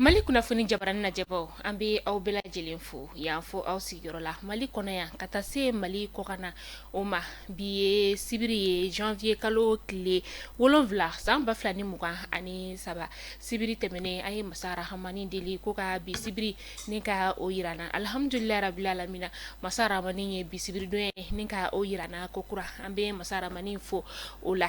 Mali kunnafoni jabarani najɛbaaw an bɛ aw bɛɛ lajɛlen fo y'an fɔ aw sigiyɔrɔ la Mali kɔnɔ yan ka taa se Mali kɔkan o ma bi ye sibiri ye janvier kalo tile 7 san 2023 sibiri tɛmɛnen an ye masa rahamani deli ko ka bi sibiri ni ka o yirana alhamdulilahi rabil alamina masa rahamani ye bi sibiri don ye ni ka o yirana ko kura an bɛ masa rahamani fo o la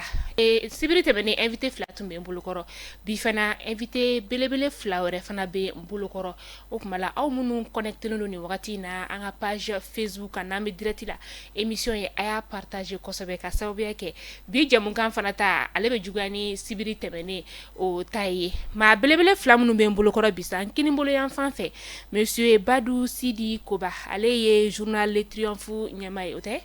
sibiri tɛmɛnen invité fila tun bɛ n bolokɔrɔ bi fana invité belebele fila wɛrɛ fana bɛ n bolokɔrɔ o kuma la aw minnu connectelen don nin wagati na an ka page Facebook kan n'an bɛ direct la émission ye a y'a partager kosɛbɛ ka sababuya kɛ bi jamukan fana ta ale bɛ juguya ni sibiri tɛmɛnen o ta ye maa belebele fila minnu bɛ n bolokɔrɔ bi sa n kini bolo yan fan fɛ monsieur Badou Sidi Koba ale ye journal Le Triomphe ɲɛmaa ye o tɛ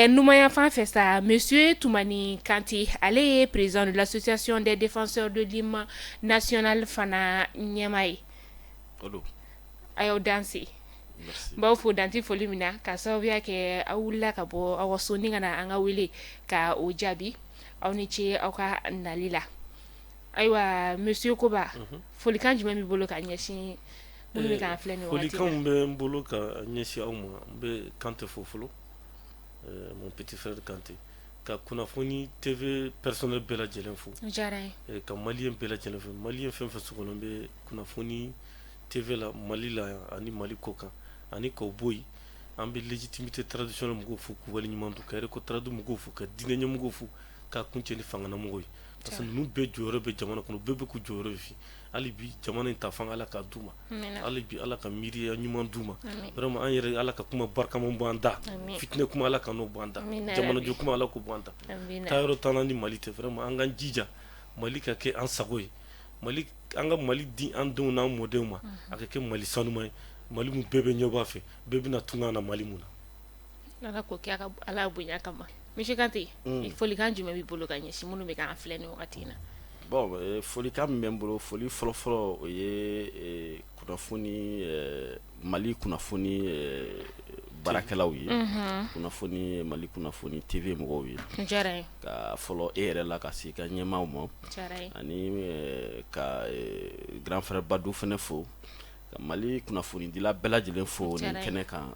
numaya fan fɛ sa monsieur Toumani Kanté ale ye président de l'association des défenseurs de l'hymne national fana ɲɛmaa ye a y'aw danse baw fo danti foli min na ka sababuya kɛ aw wulila ka bɔ aw ka so ni ka na an ka wele ka o jaabi aw ni ce aw ka nali la ayiwa monsieur Koba folikan jumɛn b'i bolo ka ɲɛsin minnu bɛ k'an filɛ nin wagati la folikan bɛ n bolo ka ɲɛsin aw ma n bɛ Kanté fo fɔlɔ mon petit frère Kanté ka kunnafoni TV personnel bɛɛ lajɛlen fo ka maliyɛn bɛɛ lajɛlen fo maliyɛn fɛn fɛn sɔgɔlen bɛ kunnafoni TV la Mali la ani Mali kɔ kan ani k'o bɔ yen an bɛ légitimité traditionnelle mɔgɔw fo k'u waleɲuman dɔn ka RECO tradu mɔgɔw fo ka diinɛ ɲɛmɔgɔw fo k'a kuncɛ ni fanganamɔgɔw ye parce que ninnu bɛɛ jɔyɔrɔ bɛ jamana kɔnɔ bɛɛ bɛ k'u jɔyɔrɔ ye hali bi jamana in ta fanga Ala k'a d'u ma hali bi Ala ka miiriya ɲuman d'u ma vraiment an yɛrɛ Ala ka kuma barikaman bɔ an da fitinɛ kuma Ala ka n'o bɔ an da jamanajɔ kuma Ala k'o bɔ an da taayɔrɔ t'an na ni Mali tɛ vraiment an k'an jija Mali ka kɛ an sago ye Mali an ka Mali di an denw n'an mɔdenw ma a ka kɛ Mali sanuman ye Mali mun bɛɛ bɛ ɲɛbɔ a fɛ bɛɛ bɛna tunga na Mali mun na Ala k'o kɛ Ala bonya kama monsieur Kanté folikan jumɛn b'i bolo ka ɲɛsin minnu bɛ k'an filɛ nin wagati in na bon folikan min bɛ n bolo foli fɔlɔfɔlɔ o ye kunnafoni Mali kunnafoni baarakɛlaw ye kunnafoni Mali kunnafoni TV mɔgɔw ye ka fɔlɔ e yɛrɛ la ka se ka ɲɛmaaw ma ani ka grand frère Badou fɛnɛ fo ka Mali kunnafoni dila bɛɛ lajɛlen fo nin kɛnɛ kan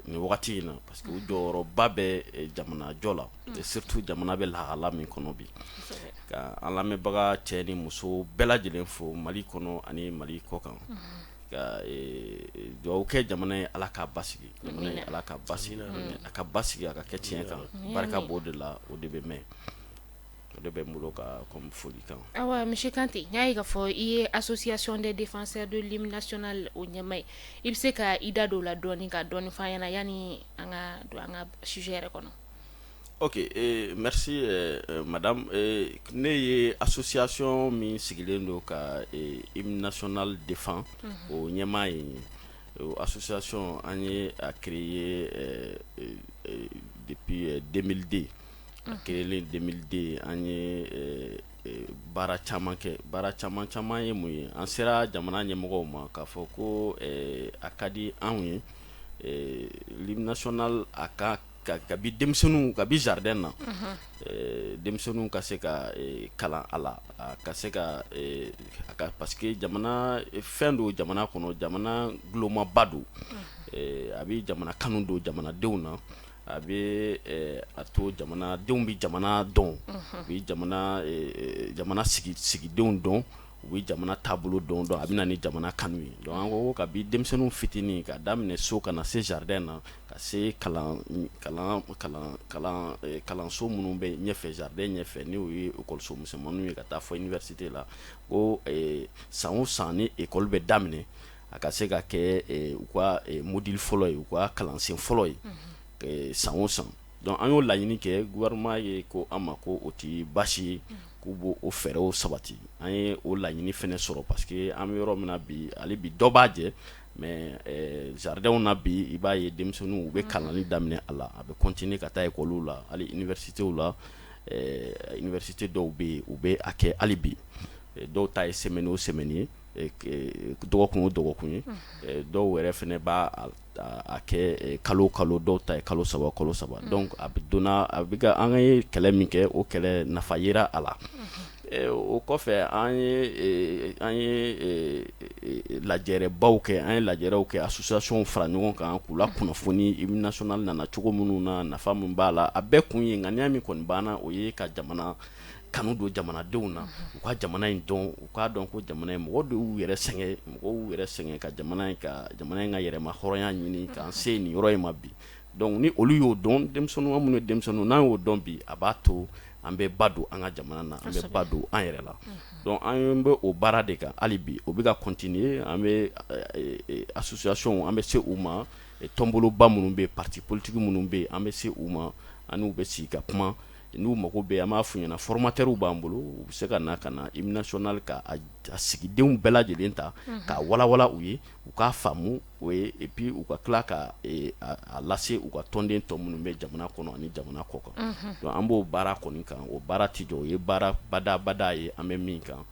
nin wagati in na parce que u jɔyɔrɔba bɛ jamana jɔ la surtout jamana bɛ lahala min kɔnɔ bi ka an lamɛnbaga cɛ ni muso bɛɛ lajɛlen fo Mali kɔnɔ ani Mali kɔ kan ka dugawu kɛ jamana ye Ala k'a basigi jamana ye Ala k'a basigi a ka basigi a ka kɛ tiɲɛ kan barika b'o de la o de bɛ mɛn o de bɛ n bolo ka comme folikan awa monsieur Kanté n y'a ye k'a fɔ i ye association des défenseurs de l'hymne national o ɲɛmaa ye i bɛ se ka i da don o la dɔɔni ka dɔɔni f'an ɲɛna yanni an ka don an ka sujet yɛrɛ kɔnɔ ok merci madame ne ye association min sigilen don ka hymne national défend o ɲɛmaa ye association an ye a créé depuis 2002 a créé 2002 an ye baara caman kɛ baara caman ye mun ye an sera jamana ɲɛmɔgɔw ma k'a fɔ ko a ka di anw ye l'hymne national a ka kabi denmisɛnninw kabi jardin na denmisɛnninw ka se ka kalan a la ka se ka parce que jamana fɛn don jamana kɔnɔ jamana gulomaba don a bɛ jamana kanu don jamanadenw na a bɛ a to jamanadenw bɛ jamana dɔn u bɛ jamana sigidenw dɔn u bɛ jamana taabolo dɔn a bɛ na ni jamana kanu ye donc an ko kabi denmisɛnninw fitinin ka daminɛ so ka na se jardin na ka se kalanso minnu bɛ ɲɛfɛ jardin ɲɛfɛ n'o ye école so misɛnmaninw ye ka taa fɔ université la ko san o san ni école bɛ daminɛ a ka se ka kɛ u ka module fɔlɔ ye u ka kalansen fɔlɔ ye san o san donc an y'o laɲini kɛ gouvernement ye ko an ma ko o ti baasi ye k'u b'o o fɛɛrɛw sabati an ye o laɲini fɛnɛ sɔrɔ parce que an bɛ yɔrɔ min na bi ale bi dɔ b'a jɛ mais jardinw na bi i b'a ye denmisɛnninw u bɛ kalanni daminɛ a la a bɛ continuer ka taa écoles la hali universitéw la université dɔw bɛ yen u bɛ a kɛ hali bi dɔw ta ye semaine o semaine ye dɔgɔkun o dɔgɔkun ye dɔw yɛrɛ fɛnɛ b'a a kɛ kalo dɔw ta ye kalo saba donc a bɛ donna a bɛ ka an ye kɛlɛ min kɛ o kɛlɛ nafa yera a la o kɔfɛ an ye lajɛrɛbaw kɛ, an ye lajɛrɛw kɛ, association fara ɲɔgɔn kan k'u la kunnafoni hymne national nana cogo minnu na, nafa min b'a la, a bɛɛ kun ye ŋaniya min kɔni banna o ye ka jamana kanu don jamanadenw na, u ka jamana in dɔn, u k'a dɔn ko jamana in mɔgɔ dɔw y'u yɛrɛ sɛgɛn ka jamana in ka yɛrɛma hɔrɔnya ɲini k'an se nin yɔrɔ in ma bi. Donc ni olu y'o dɔn, denmisɛnninw minnu ye denmisɛnninw, n'an y'o dɔn bi, a b'a to an bɛ ba don an ka jamana na, an bɛ ba don an yɛrɛ la. Donc an bɛ o baara de kan hali bi, o bɛ ka continuer, an bɛ association, an bɛ se u ma, tɔnboloba minnu bɛ yen, parti politique minnu bɛ yen, an bɛ se u ma, an'u bɛ sigi ka kuma, n'u mago bɛ, an b'a f'u ɲɛna formateurs b'an bolo, u bɛ se ka na hymne national ka a sigidenw bɛɛ lajɛlen ta, k'a walawala u ye, u k'a faamu, o ye, et puis u ka tila ka a lase u ka tɔnden tɔ minnu bɛ jamana kɔnɔ ani jamana kɔ kan. Donc an b'o baara kɔni kan, o baara tɛ jɔ, o ye baara bada ye, an bɛ min kan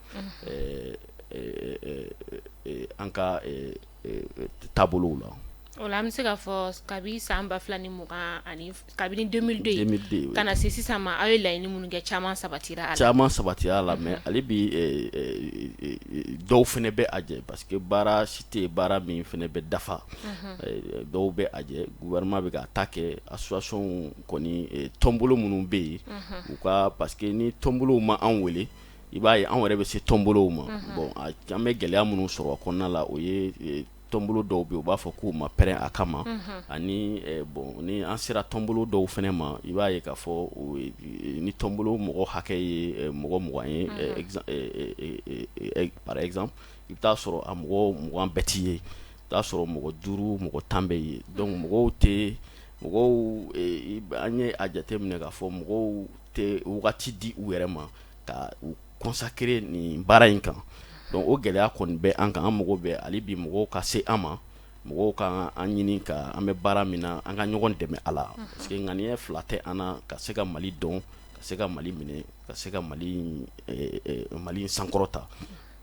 an ka taabolow la. O la an bɛ se k'a fɔ kabini san 2020 ani kabini 2002 ka na se sisan ma, aw ye laɲini minnu kɛ caman sabatira a la. Caman sabatira a la, mais ale bi dɔw fana bɛ a jɛ parce que baara si tɛ baara min fana bɛ dafa. Dɔw bɛ a jɛ, gouvernement bɛ ka ta kɛ, association kɔni tɔnbolo minnu bɛ yen, u ka parce que ni tɔnbolow ma an wele, i b'a ye anw yɛrɛ bɛ se tɔnbolow ma. Bon an bɛ gɛlɛya minnu sɔrɔ a kɔnɔna la, o ye tɔnbolo dɔw bɛ yen u b'a fɔ k'u ma pɛrɛn a kama, ani bon ni an sera tɔnbolo dɔw fana ma, i b'a ye k'a fɔ ni tɔnbolo mɔgɔ hakɛ ye mɔgɔ 20 ye, par exemple i bɛ taa sɔrɔ a mɔgɔ 20 bɛɛ t'i ye, i bɛ taa sɔrɔ mɔgɔ 5 mɔgɔ 10 bɛ ye. Donc mɔgɔw an ye a jateminɛ k'a fɔ mɔgɔw tɛ wagati di u yɛrɛ ma ka u consacrer nin baara in kan. Donc o gɛlɛya kɔni bɛ an kan, an mago bɛ hali bi mɔgɔw ka se an ma, mɔgɔw ka an ɲini ka an bɛ baara min na an ka ɲɔgɔn dɛmɛ a la, parce que ŋaniya fila tɛ an na ka se ka Mali dɔn, ka se ka Mali minɛ, ka se ka Mali sankɔrɔta.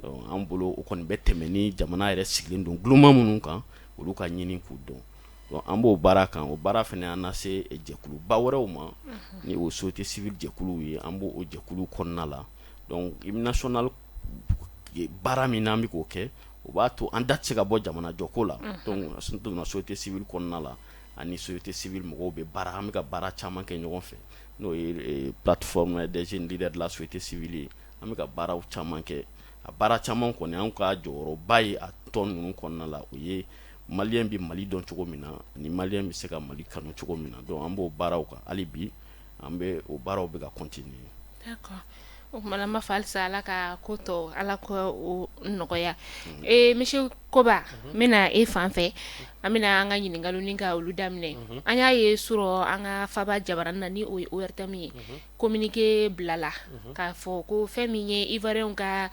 Donc an bolo o kɔni bɛ tɛmɛ ni jamana yɛrɛ sigilen don guloma minnu kan, olu ka ɲini k'u dɔn. Donc an b'o baara kan, o baara fana an na se jɛkuluba wɛrɛw ma, ni o société civile jɛkuluw ye, an b'o jɛkuluw kɔnɔna la. Donc hymne national baara min n'an bɛ k'o kɛ, o b'a to an da tɛ se ka bɔ jamana jɔko la. Donc donna société civile kɔnɔna la, ani société civile mɔgɔw bɛ baara, an bɛ ka baara caman kɛ ɲɔgɔn fɛ, n'o ye plateforme des jeunes leaders de la société civile ye, an bɛ ka baaraw caman kɛ. A baara caman kɔni an ka jɔyɔrɔba ye a tɔn ninnu kɔnɔna la, o ye maliyɛn bɛ Mali dɔn cogo min na, ani maliyɛn bɛ se ka Mali kanu cogo min na. Donc an b'o baaraw kan hali bi, an bɛ o baaraw bɛ ka continuer. D'accord. O kumana n b'a fɔ halisa Ala ka ko tɔ Ala ka o nɔgɔya. Monsieur Koba, n bɛna e fan fɛ, an bɛna an ka ɲininkaliw ka olu daminɛ. An y'a ye sɔrɔ an ka Faba Jabara na ni o ye ORTM ye, communiqué bilala k'a fɔ ko fɛn min ye Ivoirien ka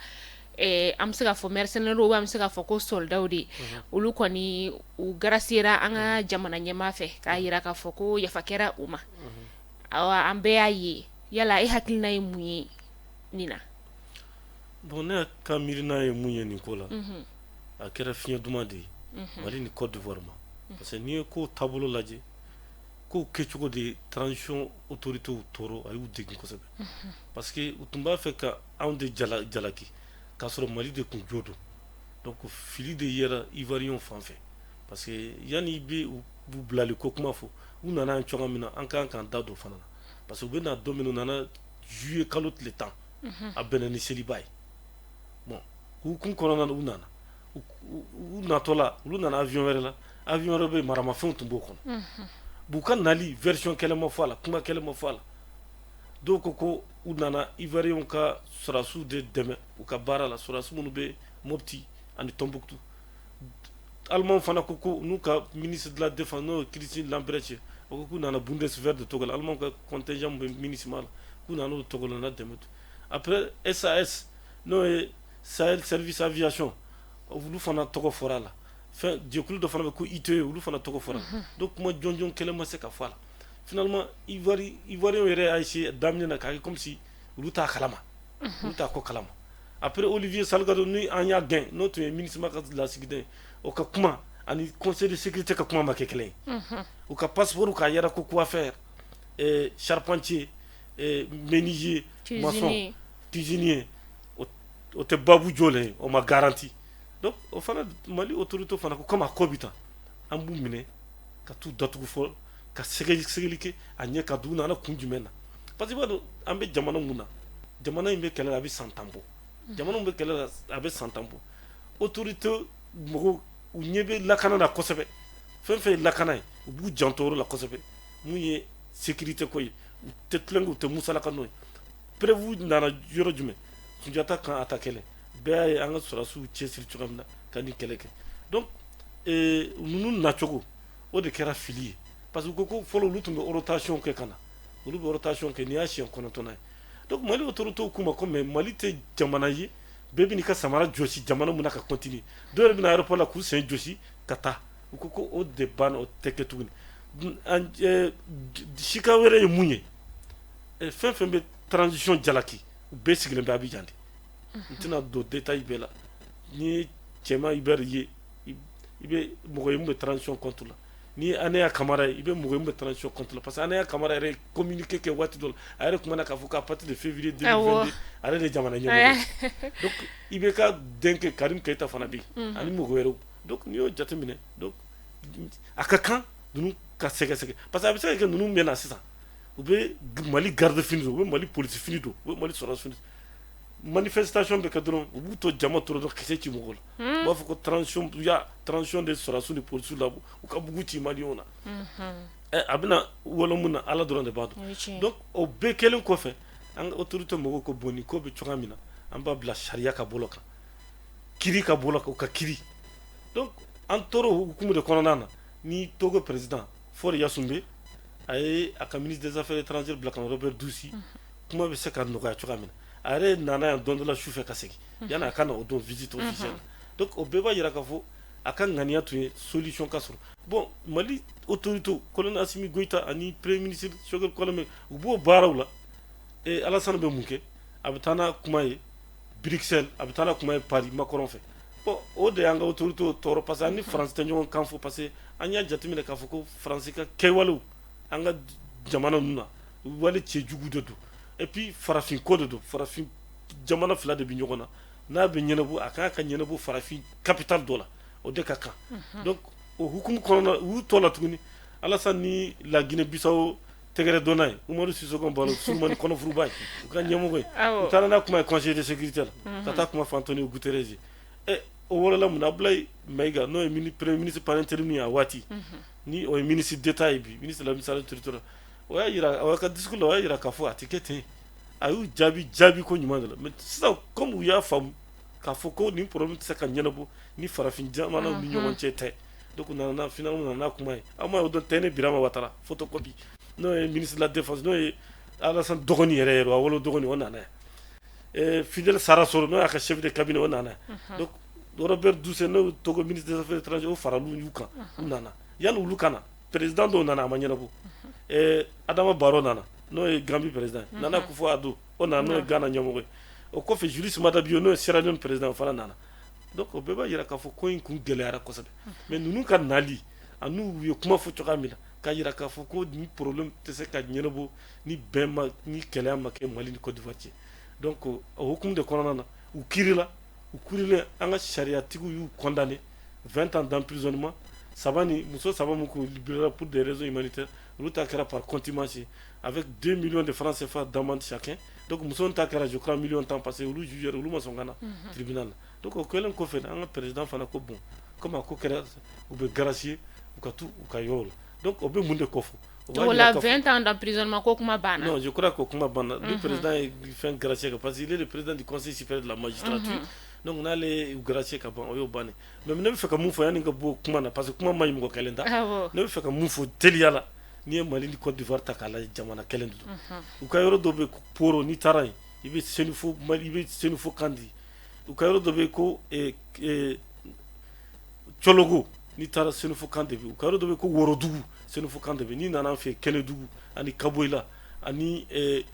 an bɛ se k'a fɔ mercenaires ou an bɛ se k'a fɔ ko soldats de, olu kɔni u garasiera an ka jamana ɲɛmaa fɛ k'a jira k'a fɔ ko yafa kɛra u ma. An bɛɛ y'a ye, yala e hakilina ye mun ye nin na? Bon ne ka miirina ye mun ye nin ko la, a kɛra fiɲɛ duman de ye Mali ni Côte d'Ivoire ma, parce que n'i ye ko taabolo lajɛ, ko kɛcogo de transition autorités tɔɔrɔ, a y'u degun kosɛbɛ, parce que u tun b'a fɛ ka anw de jalaki k'a sɔrɔ Mali de tun jo don. Donc fili de yera Ivoirien fan fɛ, parce que yanni i bɛ u bilali ko kuma fɔ, u nana an cogoya min na an kan k'an da don fana na, parce que u bɛna don min u nana juillet kalo tile 10 a bɛnna ni seliba ye. Bon u kun kɔnɔna na u nana, u natɔla olu nana avion wɛrɛ la, avion wɛrɛ bɛ maramafɛnw tun b'o kɔnɔ. U ka nali version kɛlɛ ma fɔ a la, kuma kɛlɛ ma fɔ a la. Dɔw ko u nana Ivoiriens ka sɔrɔdasiw de dɛmɛ u ka baara la, sɔrɔdasi minnu bɛ Mopti ani Tombouctou. Allemand fana ko n'u ka ministre de la défense n'o ye Christine Lambrecht, o ko k'u nana Bundeswehr de Togo la, Allemand ka contingent min bɛ MINUSMA la, k'u nana o Togo la na dɛmɛ. Après SAS n'o ye Sahel Service Aviation, olu fana tɔgɔ fɔra la. Fɛn jɛkulu dɔ fana bɛ ko ITE, olu fana tɔgɔ fɔra. Donc kuma jɔnjɔn kɛlɛ ma se ka fɔ a la. Finalement Ivoiriens yɛrɛ y'a essayé daminɛ na k'a kɛ comme si olu t'a kalama, olu t'a ko kalama. Après Olivier Salgado ni an y'a gɛn, n'o tun ye MINUSMA ka lasigiden, o ka kuma ani conseil de sécurité ka kuma ma kɛ kelen ye. U ka passeport k'a yɛrɛ ko coiffeur, charpentier, menuisier, maçon, cuisinier o tɛ babu jɔlen o ma garanti donc o fana Mali autorité fana ko comme a ko bɛ tan an b'u minɛ ka t'u datugu fɔ ka sɛgɛsɛgɛli kɛ a ɲɛ ka dugu nana kun jumɛn na parce que i b'a dɔn an bɛ jamana mun na jamana in bɛ kɛlɛ la a bɛ san 10 bɔ jamana min bɛ kɛlɛ la a bɛ san 10 bɔ autorité mɔgɔw u ɲɛ bɛ lakana na kosɛbɛ fɛn fɛn ye lakana ye u b'u janto o la kosɛbɛ mun ye sécurité ko ye u tɛ tulonkɛ u tɛ musalaka n'o ye prévu nana yɔrɔ jumɛn Sunjata kan a ta kɛlɛ bɛɛ y'a ye an ka sɔrɔdasiw cɛsiri cogoya min na ka nin kɛlɛ kɛ donc ninnu nacogo o de kɛra fili ye parce que u ko ko fɔlɔ olu tun bɛ rotation kɛ ka na olu bɛ rotation kɛ nin y'a siɲɛ 9nan ye donc Mali autorité k'u ma ko mais Mali tɛ jamana ye bɛɛ bɛ n'i ka samara jɔsi jamana mun na ka continuer dɔw yɛrɛ bɛ na aéroport la k'u sen jɔsi ka taa u ko ko o de banna o tɛ kɛ tuguni sika wɛrɛ ye mun ye fɛn fɛn bɛ transition jalaki u bɛɛ sigilen bɛ Abidjan de n tɛna don détail bɛɛ la ni ye cɛma Ibɛri ye i bɛ mɔgɔ ye mun bɛ transition contre la ni ye Aneya Kamara ye i bɛ mɔgɔ ye mun bɛ transition contre la parce que Aneya Kamara yɛrɛ communiqué kɛ waati dɔ la a yɛrɛ kumana k'a fɔ qu'à partir de février 2022 ale de jamana ɲɛmɔgɔ donc IBK denkɛ Karim Keita fana bɛ yen ani mɔgɔ wɛrɛw donc n'i y'o jateminɛ donc a ka kan ninnu ka sɛgɛsɛgɛ parce que a bɛ se ka kɛ ninnu bɛ na sisan u bɛ Mali garde fini don u bɛ Mali police fini don u bɛ Mali sɔrɔdasi fini manifestation bɛ kɛ dɔrɔn u b'u to jama tora dɔrɔn kisɛ ci mɔgɔw la u b'a fɔ ko transition de sɔrɔdasiw ni policiers la u ka bugu ci maliyɛnw na a bɛna wolo mun na Ala dɔrɔn de b'a dɔn donc o bɛɛ kɛlen kɔfɛ an ka autorité mɔgɔw ko bon nin ko bɛ cogoya min na an b'a bila sariya ka bolo kan kiri ka bolo kan u ka kiri donc an tora o hukumu de kɔnɔna na ni Togo président Faure Yasumbe a ye a ka ministre des affaires étrangères bila ka na Robert Dusi kuma bɛ se ka nɔgɔya cogoya min na a yɛrɛ nana yan don dɔ la sufɛ ka segin yanni a ka na o don visite officielle donc o bɛɛ b'a yira k'a fɔ a ka ŋaniya tun ye solution ka sɔrɔ bon Mali autorité colonel Assimi Goïta ani premier ministre Choguel Kolomen u b'o baaraw la Alassane bɛ mun kɛ a bɛ taa n'a kuma ye Bruxelles a bɛ taa n'a kuma ye Paris Macron fɛ bon o de y'an ka autorité tɔɔrɔ parce que an ni France tɛ ɲɔgɔn kan fɔ parce que an y'a jateminɛ k'a fɔ ko France ka kɛwalew an ka jamana ninnu na wale cɛjugu de don et puis farafin ko de don farafin jamana fila de bɛ ɲɔgɔn na n'a bɛ ɲɛnabɔ a kan ka ɲɛnabɔ farafin capitale dɔ la o de ka kan donc o hukumu kɔnɔna u y'u tɔ la tuguni Alassane ni la Guinée Bissau tɛgɛrɛ dɔnna ye Umaru Sisoko Embaló Souleymane Kɔnɔfuruba ye u ka ɲɛmɔgɔ ye u taara n'a kuma ye conseil de sécurité la ka taa kuma fɔ Antonio Guterres ye o wɔɔrɔla mun na Abdoulaye Maïga n'o ye premier ministre par intérim ye a waati ni o ye ministre d'état ye bi ministre de l'administration territoriale o y'a yira a ka discours la o y'a yira k'a fɔ a tɛ kɛ ten a y'u jaabi ko ɲuman de la mais sisan comme u y'a faamu k'a fɔ ko nin problème tɛ se ka ɲɛnabɔ ni farafin jamanaw ni ɲɔgɔn cɛ tɛ donc u nana finalement nana kuma ye aw ma y'o dɔn Tɛnɛ Birama Watara photocopie n'o ye ministre de la défense n'o ye Alassane dɔgɔnin yɛrɛ yɛrɛ a wolo dɔgɔnin o nana yan Fidel Sarasoro n'o y'a ka chef de cabinet o nana yan donc Robert Dussé n'o Togo ministre des affaires étrangères o faral'u y'u kan u nana yanni olu ka na président dɔw nana a ma ɲɛnabɔ Adama Barrow nana n'o ye Gambie président Nana Akufo-Addo o nana n'o ye Ghana ɲɛmɔgɔ ye o kɔfɛ Julius Maada Bio n'o ye Sierra Leone président o fana nana donc o bɛɛ b'a yira k'a fɔ ko in kun gɛlɛyara kosɛbɛ mais ninnu ka nali ani u ye kuma fɔ cogoya min na k'a yira k'a fɔ ko ni problème tɛ se ka ɲɛnabɔ ni bɛn ma ni kɛlɛya ma kɛ Mali ni Côte d'Ivoire cɛ donc o hukumu de kɔnɔna na u kirila an ka sariyatigiw y'u condamné 20 ans d'emprisonnement muso saba mun k'u libérera pour des raisons humanitaires olu ta kɛra par contumace avec 2 millions de francs CFA d'amende chacun donc muso ta kɛra je crois million temps passé olu jugé olu ma sɔn ka na tribunal la donc o kɛlen kɔfɛ an ka président fana ko bon comme a ko kɛra u bɛ gracier u ka t'u ka yɔrɔ la donc o bɛ mun de kɔfɔ o la 20 ans d'emprisonnement ko kuma banna non je crois que kuma banna le président est fait gracier parce qu'il est le président du conseil supérieur de la magistrature donc n'ale u gracier ka ban o y'o bannen mais ne bɛ fɛ ka mun fɔ yanni ka bɔ kuma na parce que kuma ma ɲi mɔgɔ kelen ta ne bɛ fɛ ka mun fɔ teliya la n'i ye Mali ni Côte d'Ivoire ta k'a lajɛ jamana kelen de don u ka yɔrɔ dɔ bɛ Poro n'i taara yen i bɛ Senufo Mali i bɛ Senufo Kandi u ka yɔrɔ dɔ bɛ ko Cɔlɔgo n'i taara Senufo Kandi bɛ u ka yɔrɔ dɔ bɛ ko Worodugu Senufo Kandi bɛ n'i nana an fɛ Kɛnɛdugu ani Kaboyila ani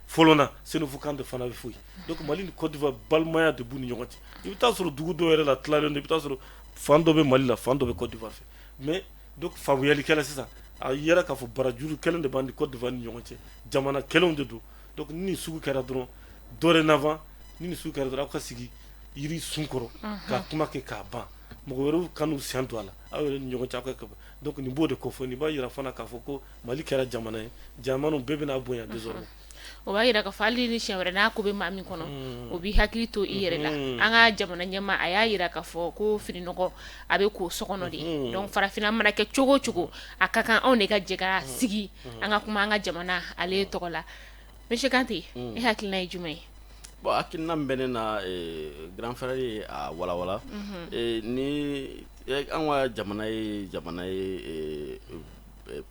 Folona Senufo Kandi fana bɛ fo yen donc Mali ni Côte d'Ivoire balimaya de b'u ni ɲɔgɔn cɛ i bɛ taa sɔrɔ dugu dɔw yɛrɛ la tilalen don i bɛ taa sɔrɔ fan dɔ bɛ Mali la fan dɔ bɛ Côte d'Ivoire fɛ mais donc faamuyalikɛla sisan a yɛrɛ k'a fɔ barajuru kelen de b'an ni Côte d'Ivoire ni ɲɔgɔn cɛ jamana kelenw de don donc ni sugu kɛra dɔrɔn dorénavant ni su kɛra dɔrɔn aw ka sigi yiri sun kɔrɔ ka kuma kɛ k'a ban mɔgɔ wɛrɛw kan'u sen to a la aw yɛrɛ ni ɲɔgɔn cɛ aw ka kaba donc nin b'o de kofɔ nin b'a yira fana k'a fɔ ko Mali kɛra jamana ye jamanaw bɛɛ bɛna bonya désormais o b'a yira ka fɔ hali ni siɲɛ wɛrɛ n'a ko bɛ maa min kɔnɔ o b'i hakili to i yɛrɛ la an ka jamana ɲɛma a y'a yira ka fɔ ko fininɔgɔ a bɛ ko sokɔnɔ de donc farafinna mana kɛ cogo cogo a ka kan anw de ka jɛ ka sigi an ka kuma an ka jamana ale tɔgɔ la Monsieur Kante e hakilina ye jumɛn ye bon hakilina min bɛ ne na grand frère ye a walawala ni an ka jamana ye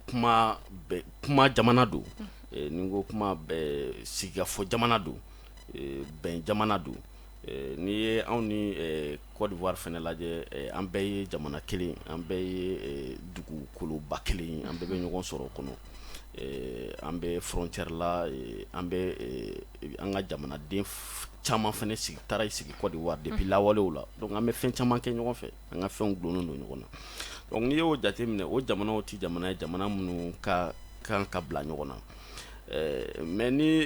kuma jamana don ni ko kuma sigikafɔ jamana don bɛn jamana don ni ye anw ni Côte d'Ivoire fɛnɛ lajɛ an bɛɛ ye jamana kelen an bɛɛ ye dugukoloba kelen an bɛɛ bɛ ɲɔgɔn sɔrɔ o kɔnɔ an bɛ frontière la an bɛ an ka jamanaden caman fɛnɛ taara sigi Côte d'Ivoire depuis lawalew la donc an bɛ fɛn caman kɛ ɲɔgɔn fɛ an ka fɛnw gulonnen don ɲɔgɔn na donc n'i y'o jateminɛ o jamanaw ti jamana ye jamana minnu kan ka bila ɲɔgɔn na mais ni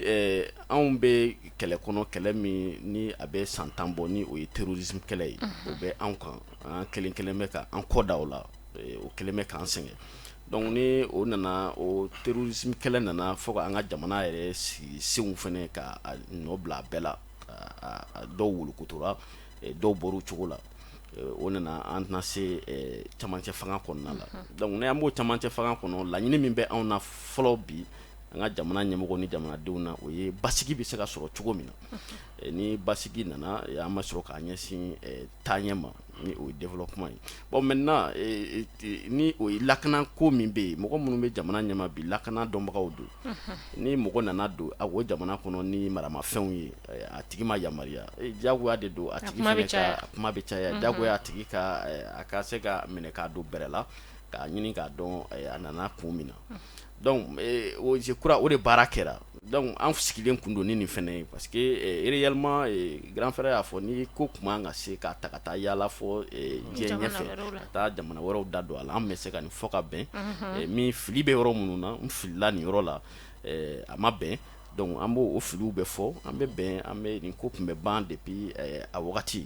anw bɛ kɛlɛ kɔnɔ kɛlɛ min ni a bɛ san 10 bɔ ni o ye terrorisme kɛlɛ ye o bɛ anw kan an kelen bɛ ka an kɔ da o la o kelen bɛ k'an sɛgɛn donc ni o nana o terrorisme kɛlɛ nana fɔ ka an ka jamana yɛrɛ sigi senw fɛnɛ ka nɔ bila a bɛɛ la dɔw wolokotora dɔw bɔr'u cogo la o nana an tɛna se camancɛ fanga kɔnɔna la donc n'an b'o camancɛ fanga kɔnɔ laɲini min bɛ anw na fɔlɔ bi an ka jamana ɲɛmɔgɔ ni jamanadenw na o ye basigi bɛ se ka sɔrɔ cogo min na ni basigi nana an ma sɔrɔ k'a ɲɛsin taaɲɛ ma ni o ye développement ye bon maintenant ni o ye lakana ko min bɛ yen mɔgɔ minnu bɛ jamana ɲɛma bi lakana dɔnbagaw don ni mɔgɔ nana don o jamana kɔnɔ ni maramafɛnw ye a tigi ma yamaruya diyagoya de don a tigi fɛnɛ ka kuma bɛ caya diyagoya a tigi ka a ka se ka minɛ k'a don bɛrɛ la k'a ɲini k'a dɔn a nana kun min na donc je crois o de baara kɛra donc an sigilen kun don ni nin fɛnɛ ye parce que réellement grand frère y'a fɔ ni ko kuma ka se ka ta ka taa yala fɔ diɲɛ ɲɛfɛ ka taa jamana wɛrɛw da don a la an bɛ se ka nin fɔ ka bɛn min fili bɛ yɔrɔ minnu na n filila nin yɔrɔ la a ma bɛn donc an b'o filiw bɛ fɔ an bɛ bɛn an bɛ nin ko kun bɛ ban depuis a wagati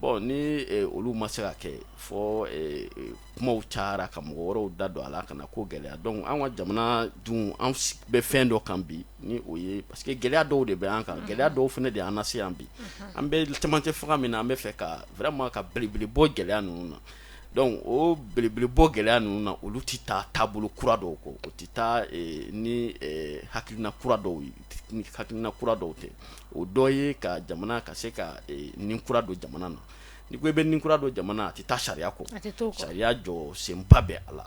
bon ni olu ma se ka kɛ fɔ kumaw cayara ka mɔgɔ wɛrɛw da don a la ka na ko gɛlɛya donc an ka jamana dun an bɛ fɛn dɔ kan bi ni o ye parce que gɛlɛya dɔw de bɛ an kan gɛlɛya dɔw fɛnɛ de an na se yan bi an bɛ camancɛ fanga min na an bɛ fɛ ka vraiment ka belebele bɔ gɛlɛya ninnu na donc o belebele bɔ gɛlɛya ninnu na olu ti taa taabolo kura dɔw kɔ o ti taa ni hakilina kura dɔw ye ni hakilina kura dɔw tɛ o dɔ ye ka jamana ka se ka nin kura don jamana na ni ko i bɛ nin kura don jamana a ti taa sariya kɔ sariya jɔ senba bɛ a la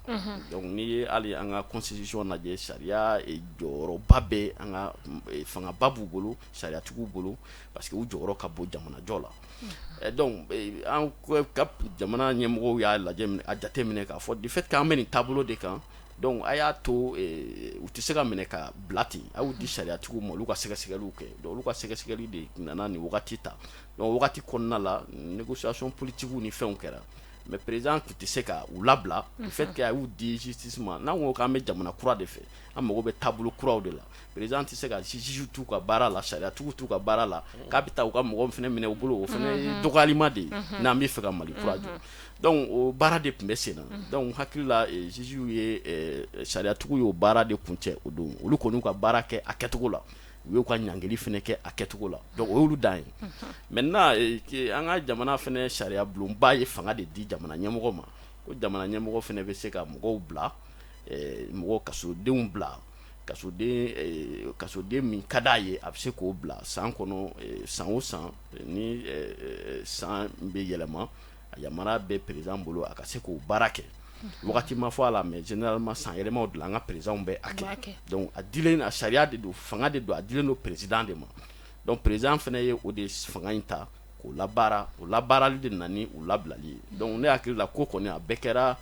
donc ni ye hali an ka constitution lajɛ sariya jɔyɔrɔba bɛ an ka fangaba b'u bolo sariyatigiw bolo parce que u jɔyɔrɔ ka bon jamanajɔ la donc an ka jamana ɲɛmɔgɔw y'a lajɛ a jateminɛ k'a fɔ du fait k'an bɛ nin taabolo de kan donc a y'a to u tɛ se ka minɛ ka bila ten a y'u di sariyatigiw ma olu ka sɛgɛsɛgɛliw kɛ donc olu ka sɛgɛsɛgɛli de nana nin wagati ta donc wagati kɔnɔna la négociation politique ni fɛnw kɛra mais président tun tɛ se ka u labila du fait que a y'u di justice ma n'an ko k'an bɛ jamana kura de fɛ an mago bɛ taabolo kuraw de la président tɛ se ka juge t'u ka baara la sariyatigiw t'u ka baara la k'a bɛ taa u ka mɔgɔ fɛnɛ minɛ u bolo o fɛnɛ ye dɔgɔyalima de ye n'an bɛ fɛ ka Mali kura jɔ donc o baara de tun bɛ sen na donc hakili la juges ye sariyatigiw y'o baara de kuncɛ o don olu kɔni y'u ka baara kɛ a kɛcogo la u y'u ka ɲangili fɛnɛ kɛ a kɛcogo la donc o y'olu dan ye maintenant an ka jamana fɛnɛ sariya bulonba ye fanga de di jamana ɲɛmɔgɔ ma ko jamana ɲɛmɔgɔ fɛnɛ bɛ se ka mɔgɔw bila mɔgɔ kasodenw bila kasoden min ka d'a ye a bɛ se k'o bila san kɔnɔ san o san ni san bɛ yɛlɛma a yamara bɛ président bolo a ka se k'o baara kɛ wagati ma fɔ a la mais généralement san yɛlɛmaw de la an ka président bɛ a kɛ donc a dilen a sariya de don fanga de don a dilen don président de ma donc président fɛnɛ ye o de fanga in ta k'o labaara o labaarali de nana ni u labilali ye donc ne hakili la ko kɔni a bɛɛ kɛra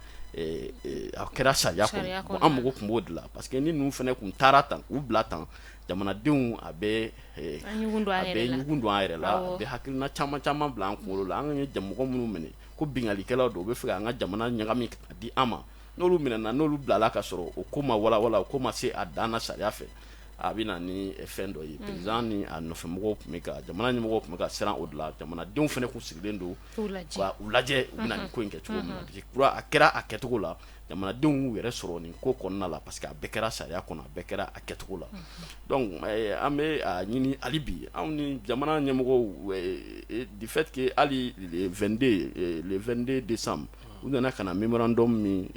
a kɛra sariya kɔnɔ bon an mago tun b'o de la parce que ni ninnu fɛnɛ kun taara tan k'u bila tan jamanadenw a bɛ ɲugun don an yɛrɛ la a bɛ hakilina caman bila an kunkolo la an ye mɔgɔ minnu minɛ ko bingalikɛlaw don u bɛ fɛ k'an ka jamana ɲagami ka di an ma n'olu minɛna n'olu bilala ka sɔrɔ o ko ma walawala o ko ma se a dan na sariya fɛ a bɛ na ni fɛn dɔ ye président ni a nɔfɛmɔgɔw tun bɛ ka jamana ɲɛmɔgɔw tun bɛ ka siran o de la jamanadenw fana kun sigilen don ka u lajɛ u bɛ na nin ko in kɛ cogo min na kura a kɛra a kɛcogo la jamanadenw y'u yɛrɛ sɔrɔ nin ko kɔnɔna la parce que a bɛɛ kɛra sariya kɔnɔ a bɛɛ kɛra a kɛcogo la donc an bɛ a ɲini hali bi anw ni jamana ɲɛmɔgɔw du fait que hali le 22 décembre u nana ka na memorandum min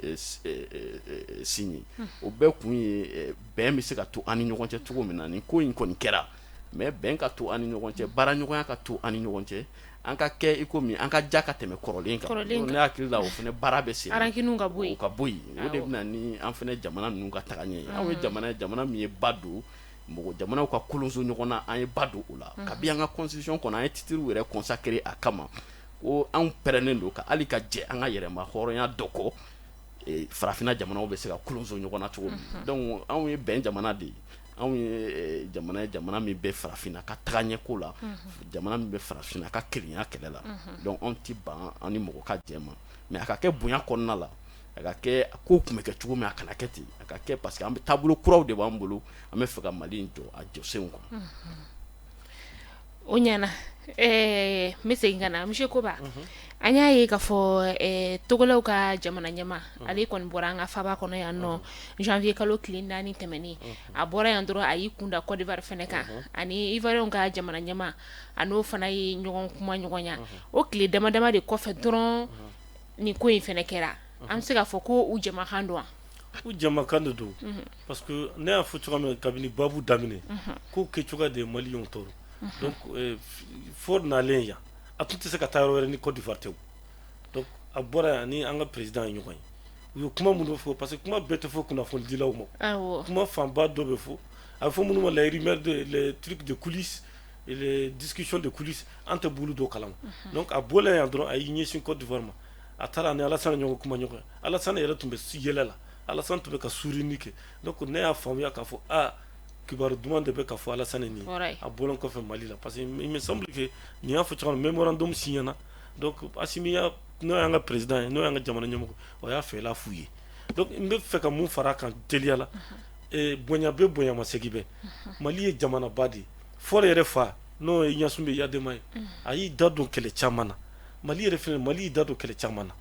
signé o bɛɛ kun ye bɛn bɛ se ka to an ni ɲɔgɔn cɛ cogo min na nin ko in kɔni kɛra mais bɛn ka to an ni ɲɔgɔn cɛ baara ɲɔgɔnya ka to an ni ɲɔgɔn cɛ an ka kɛ i komi an ka ja ka tɛmɛ kɔrɔlen kan ne hakili la o fana baara bɛ sen arakininw ka bɔ yen o ka bɔ yen o de bɛna ni an fana jamana ninnu ka tagaɲɛ ye anw ye jamana min ye ba don mɔgɔ jamanaw ka kolonso ɲɔgɔn na an ye ba don o la kabi an ka constitution kɔnɔ an ye titre yɛrɛ consacré a kama ko anw pɛrɛnnen don ka hali ka jɛ an ka yɛrɛma hɔrɔnya dɔ kɔ farafinna jamanaw bɛ se ka kolonso ɲɔgɔn na cogo min donc anw ye bɛn jamana de ye anw ye jamana min bɛ farafinna ka tagaɲɛ ko la jamana min bɛ farafinna ka kelenya kɛlɛ la donc anw ti ban an ni mɔgɔ ka jɛ ma mais a ka kɛ bonya kɔnɔna la a ka kɛ ko tun bɛ kɛ cogo min a kana kɛ ten a ka kɛ parce que an bɛ taabolo kuraw de b'an bolo an bɛ fɛ ka Mali in jɔ a jɔsenw kɔnɔ o ɲɛna n bɛ segin ka na monsieur Koba an y'a ye k'a fɔ togolaw ka jamana ɲɛma ale kɔni bɔra an ka faba kɔnɔ yan nɔ janvier kalo tile 4 tɛmɛnen a bɔra yan dɔrɔn a y'i kunda Côte d'Ivoire fɛnɛ kan ani Ivoirien ka jamana ɲɛma a n'o fana ye ɲɔgɔn kuma ɲɔgɔnya o tile dama dama de kɔfɛ dɔrɔn nin ko in fɛnɛ kɛra an bɛ se k'a fɔ ko u jamakan don u jamakan de don parce que ne y'a fɔ cogoya min na kabini babu daminɛ ko kɛcogoya de ye maliyɛnw tɔɔrɔ donc fo nalen yan a tun tɛ se ka taa yɔrɔ wɛrɛ ni Côte d'Ivoire tɛ donc a bɔra yan ni an ka président ye ɲɔgɔn ye u ye kuma minnu fɔ parce que kuma bɛɛ tɛ fɔ kunnafonidilaw ma kuma fanba dɔ bɛ fɔ a bɛ fɔ minnu ma les rumeurs les trucs de coulisses et les discussions de coulisses an tɛ bulu dɔ kalama donc a bɔra yan dɔrɔn a y'i ɲɛsin Côte d'Ivoire ma a taara ani Alassane ɲɔgɔn kuma ɲɔgɔn Alassane yɛrɛ tun bɛ yɛlɛ la Alassane tun bɛ ka suurini kɛ donc ne y'a faamuya k'a fɔ kibaru duman de bɛ ka fɔ Alassane nin a bɔlen kɔfɛ Mali la parce que il me semble que nin y'a fɔ cogoya min memorandum signé na donc Assimi n'o y'an ka président ye n'o y'an ka jamana ɲɛmɔgɔ o y'a fɛla f'u ye donc n bɛ fɛ ka mun fara a kan teliya la bonya bɛ bonya masegin bɛ Mali ye jamanaba de ye Fɔlɔ yɛrɛ fa n'o ye Ɲasunbɛ Yadema ye a y'i da don kɛlɛ caman na Mali yɛrɛ fɛnɛ Mali y'i da don kɛlɛ caman na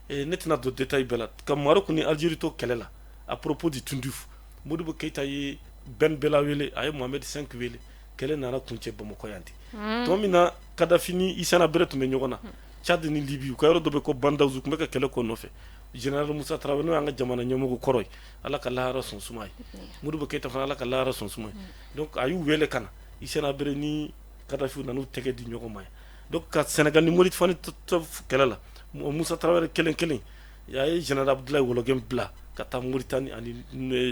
ne tɛna don détail bɛɛ la ka Maroc ni Algérie to kɛlɛ la à propos du Tunduf Modibo Keita ye Ben Bella wele a ye Mohamed V wele kɛlɛ nana kuncɛ Bamakɔ yan ten tuma min na Kadafi ni Hissène Habré tun bɛ ɲɔgɔn na Tchad ni Libye u ka yɔrɔ dɔ bɛ ko Bandauzu tun bɛ ka kɛlɛ k'o nɔfɛ général Moussa Traoré n'o y'an ka jamana ɲɛmɔgɔ kɔrɔ ye Ala ka lahara sɔn suma ye Modibo Keita fana Ala ka lahara sɔn suma ye donc a y'u wele ka na Hissène Habré ni Kadafi nan'u tɛgɛ di ɲɔgɔn ma ye donc ka Sénégal ni Mauritanie to kɛlɛ la Moussa Traoré kelen kelen a ye général Abdoulaye Wologen bila ka taa Mauritanie ani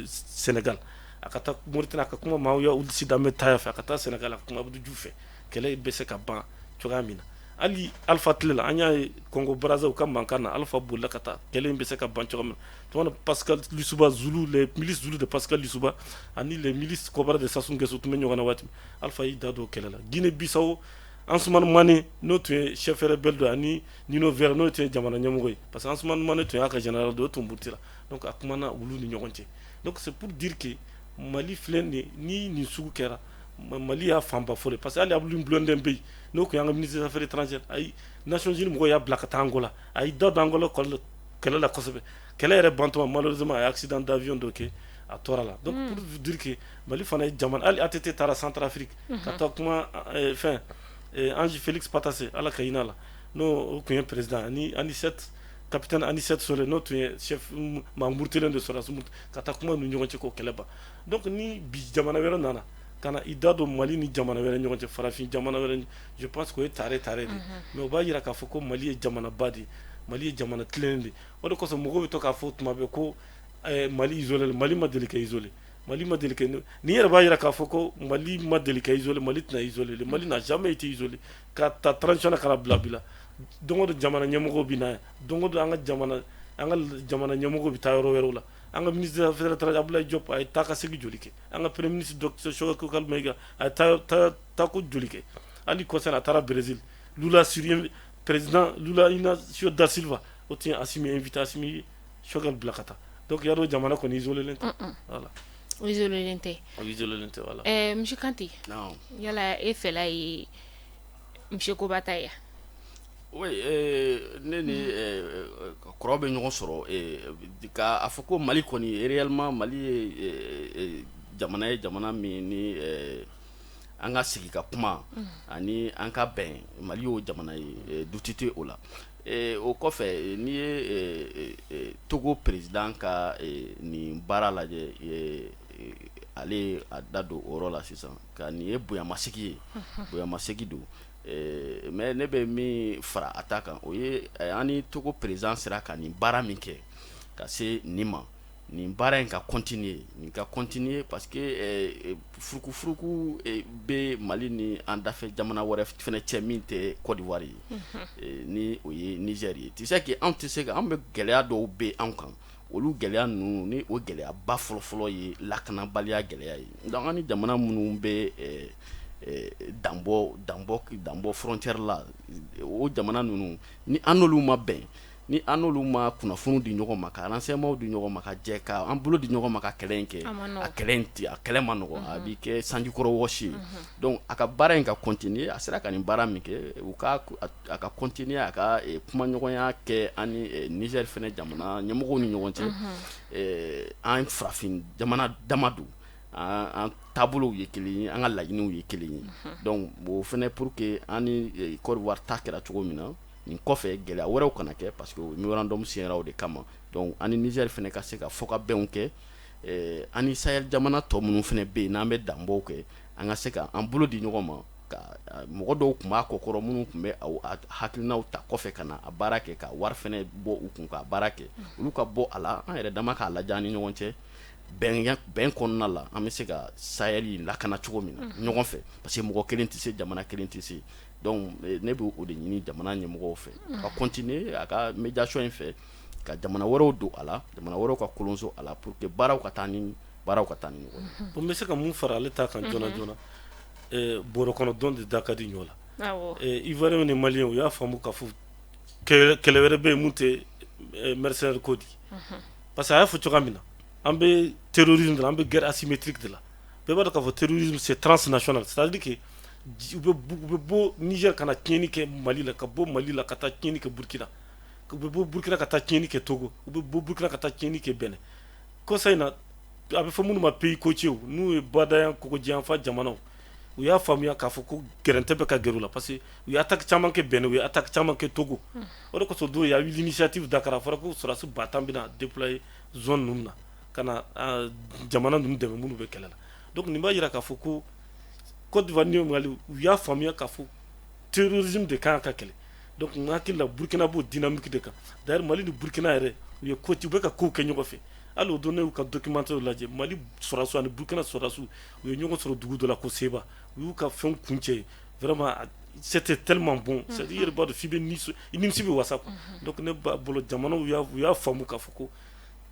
Sénégal a ka taa Mauritanie a ka kuma Mawuya Ulsi Dame Taya fɛ a ka taa Sénégal a ka kuma Abdou Diouf fɛ kɛlɛ bɛ se ka ban cogoya min na hali Alpha tile la an y'a ye Congo Brazza u ka mankan na Alpha bolila ka taa kɛlɛ in bɛ se ka ban cogoya min na tuma na Pascal Lissouba Zulu les milices Zulu de Pascal Lissouba ani les milices Kobara de Sassou Nguesso tun bɛ ɲɔgɔn na waati Alpha y'i da don kɛlɛ la Guinée Bissau Ansoumana Mané n'o tun ye chef rebelle dɔ ani Nino Vera n'o tun ye jamana ɲɛmɔgɔ ye parce que Ansoumana Mané tun y'a ka général dɔ o tun burutila donc a kumana olu ni ɲɔgɔn cɛ donc c'est pour dire que Mali filɛ ni nin sugu kɛra Mali y'a fanba fɔ de parce que hali Abdou Blondin bɛ yen n'o tun y'an ka ministre des affaires étrangères ayi Nations Unies mɔgɔw y'a bila ka taa Angola a y'i da don Angola kɛlɛ la kosɛbɛ kɛlɛ yɛrɛ bantuma malheureusement a ye accident d'avion dɔ kɛ a tora la donc pour vous dire que Mali fana ye jamana hali ATT taara Centrafrique ka taa kuma fɛn Ange Félix Patasse Ala ka hinɛ la n'o tun ye président ani Anicet capitaine Anicet Solé n'o tun ye chef mamurutilen de SONAS ka taa kuma n'u ɲɔgɔn cɛ k'o kɛlɛ ban donc ni bi jamana wɛrɛ nana ka na i da don Mali ni jamana wɛrɛ ɲɔgɔn cɛ farafin jamana wɛrɛ je pense que o ye tare de mais o b'a yira k'a fɔ ko Mali ye jamanaba de ye Mali ye jamana tilennen de ye o de kosɔn mɔgɔw bɛ to k'a fɔ tuma bɛɛ ko Mali isolé Mali ma deli ka isolé Mali ma deli ka ni yɛrɛ b'a yira k'a fɔ ko Mali ma deli ka isolé Mali tɛna isolé le Mali n'a jamais été isolé ka ta transition na ka na bila don o don jamana ɲɛmɔgɔw bɛ na yan don o don an ka jamana ɲɛmɔgɔw bɛ taa yɔrɔ wɛrɛw la an ka ministre des affaires étrangères Abdoulaye Diop a ye taa ka segin joli kɛ an ka premier ministre docteur Choguel Maïga a ye taa ko joli kɛ hali kɔsɛbɛ a taara Brésil Lula Syrien président Lula Inacio da Silva o tun ye Assimi invité Assimi Choguel bila ka taa donc y'a dɔn jamana kɔni isolé len tɛ voilà isolé tɛ voilà. Monsieur Kanté non yala e fɛla ye monsieur Kobata ya oui ne ni kɔrɔ bɛ ɲɔgɔn sɔrɔ ka a fɔ ko Mali kɔni réellement Mali ye jamana min ni an ka sigi ka kuma ani an ka bɛn Mali y'o jamana ye duti tɛ o la o kɔfɛ n'i ye Togo président ka nin baara lajɛ ale a da don o yɔrɔ la sisan ka nin ye bonyamasegi ye bonyamasegi don mais ne bɛ min fara a ta kan o ye an ni Togo président sera ka nin baara min kɛ ka se nin ma nin baara in ka continuer parce que furuku bɛ Mali ni an dafɛ jamana wɛrɛ fɛnɛ cɛ min tɛ Côte d'Ivoire ye ni o ye Niger ye tu sais que an tɛ se ka an bɛ gɛlɛya dɔw bɛ an kan olu gɛlɛya ninnu ni o gɛlɛyaba fɔlɔfɔlɔ ye lakanabaliya gɛlɛya ye donc an ni jamana minnu bɛ danbɔ frontière la o jamana ninnu ni an n'olu ma bɛn ni an n'olu ma kunnafoni di ɲɔgɔn ma ka renseignements di ɲɔgɔn ma ka jɛ ka an bolo di ɲɔgɔn ma ka kɛlɛ in kɛ a kɛlɛ ma nɔgɔ a bɛ kɛ sanjikɔrɔ wɔsi ye donc a ka baara in ka continuer a sera ka nin baara min kɛ a ka continuer a ka kumaɲɔgɔnya kɛ an ni Niger fɛnɛ jamana ɲɛmɔgɔw ni ɲɔgɔn cɛ an farafin jamana dama don an taabolow ye kelen ye an ka laɲiniw ye kelen ye donc o fɛnɛ pour que an ni Côte d'Ivoire ta kɛra cogo min na nin kɔfɛ gɛlɛya wɛrɛw kana kɛ parce que memorandum signera o de kama donc an ni Niger fɛnɛ ka se ka fɔ ka bɛnw kɛ an ni Sahel jamana tɔ minnu fɛnɛ bɛ yen n'an bɛ danbɔw kɛ an ka se ka an bolo di ɲɔgɔn ma ka mɔgɔ dɔw tun b'a kɔkɔrɔ minnu tun bɛ hakilinaw ta kɔfɛ ka na a baara kɛ ka wari fɛnɛ bɔ u kun ka baara kɛ olu ka bɔ a la an yɛrɛ dama k'a lajɛ an ni ɲɔgɔn cɛ bɛn kɔnɔna la an bɛ se ka Sahel lakana cogo min na ɲɔgɔn fɛ parce que mɔgɔ kelen tɛ se jamana kelen tɛ se donc ne bɛ o de ɲini jamana ɲɛmɔgɔw fɛ ka continuer a ka médiation in fɛ ka jamana wɛrɛw don a la jamana wɛrɛw ka kolonso a la pour que baaraw ka taa ni ɲɔgɔn ye. Bon n bɛ se ka mun fara ale ta kan joona joona bɔrɔ kɔnɔ dɔn de da ka di ɲɔ la Ivoirien ni Malien u y'a faamu k'a fɔ kɛlɛ wɛrɛ bɛ yen mun tɛ mercenaire ko di parce que a y'a fɔ cogoya min na an bɛ terrorisme de la an bɛ guerre asymétrique de la bɛɛ b'a dɔn k'a fɔ terrorisme c'est transnational c'est-à-dire que u bɛ bɔ Niger ka na tiɲɛni kɛ Mali la ka bɔ Mali la ka taa tiɲɛni kɛ Burkina u bɛ bɔ Burkina ka taa tiɲɛni kɛ Togo u bɛ bɔ Burkina ka taa tiɲɛni kɛ Benin kɔsa in na a bɛ fɔ minnu ma pays côtiers n'u ye Badayan Kɔgɔjiyanfan jamanaw u y'a faamuya k'a fɔ ko gɛrɛntɛ bɛ ka gɛrɛ u la parce que u ye attaque caman kɛ Benin u ye attaque caman kɛ Togo o de kosɔn don il y a eu l'initiative Dakar a fɔra ko sɔrɔdasi 10,000 bɛna déployer zone ninnu na ka na jamana ninnu dɛmɛ minnu bɛ kɛlɛ la donc nin b'a jira k'a fɔ ko Côte d'Ivoire ni Mali u y'a faamuya k'a fɔ terrorisme de kan ka kɛlɛ donc n hakili la Burkina b'o dynamique de kan d'ailleurs Mali ni Burkina yɛrɛ u ye u bɛ ka kow kɛ ɲɔgɔn fɛ hali o don ne y'u ka documentaire lajɛ Mali sɔrɔdasiw ani Burkina sɔrɔdasiw u ye ɲɔgɔn sɔrɔ dugu dɔ la ko Seba u y'u ka fɛnw kuncɛ vraiment c'était tellement bon c'est à dire i yɛrɛ b'a dɔn f'i bɛ i nimisi bɛ wasa quoi donc ne b'a bolo jamanaw u y'a faamu k'a fɔ ko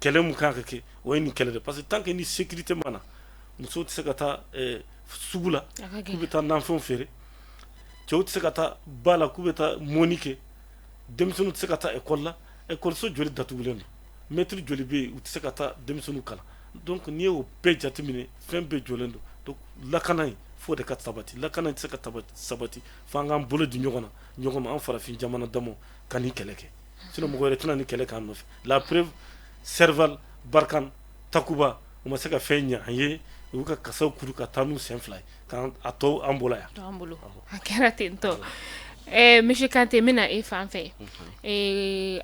kɛlɛ mun kan ka kɛ o ye nin kɛlɛ de parce que tant que ni sécurité ma na musow tɛ se ka taa sugu la k'u bɛ taa nanfɛnw feere cɛw tɛ se ka taa ba la k'u bɛ taa mɔni kɛ denmisɛnninw tɛ se ka taa école la école so joli datugulen don maître joli bɛ yen u tɛ se ka taa denmisɛnninw kalan donc n'i ye o bɛɛ jateminɛ fɛn bɛɛ jɔlen don donc lakana in fo de ka sabati lakana in tɛ se ka sabati f'an k'an bolo di ɲɔgɔn ma an farafin jamana damaw ka nin kɛlɛ kɛ sinon mɔgɔ wɛrɛ tɛna nin kɛlɛ k'an nɔfɛ la preuve Serval Barkan Takuba u ma se ka fɛn ɲɛ an ye u y'u ka kasaw kuru ka taa n'u sen fila ye k'an a tɔ an bolo yan. An bolo a kɛra ten tɔ Monsieur Kanté n bɛna e fan fɛ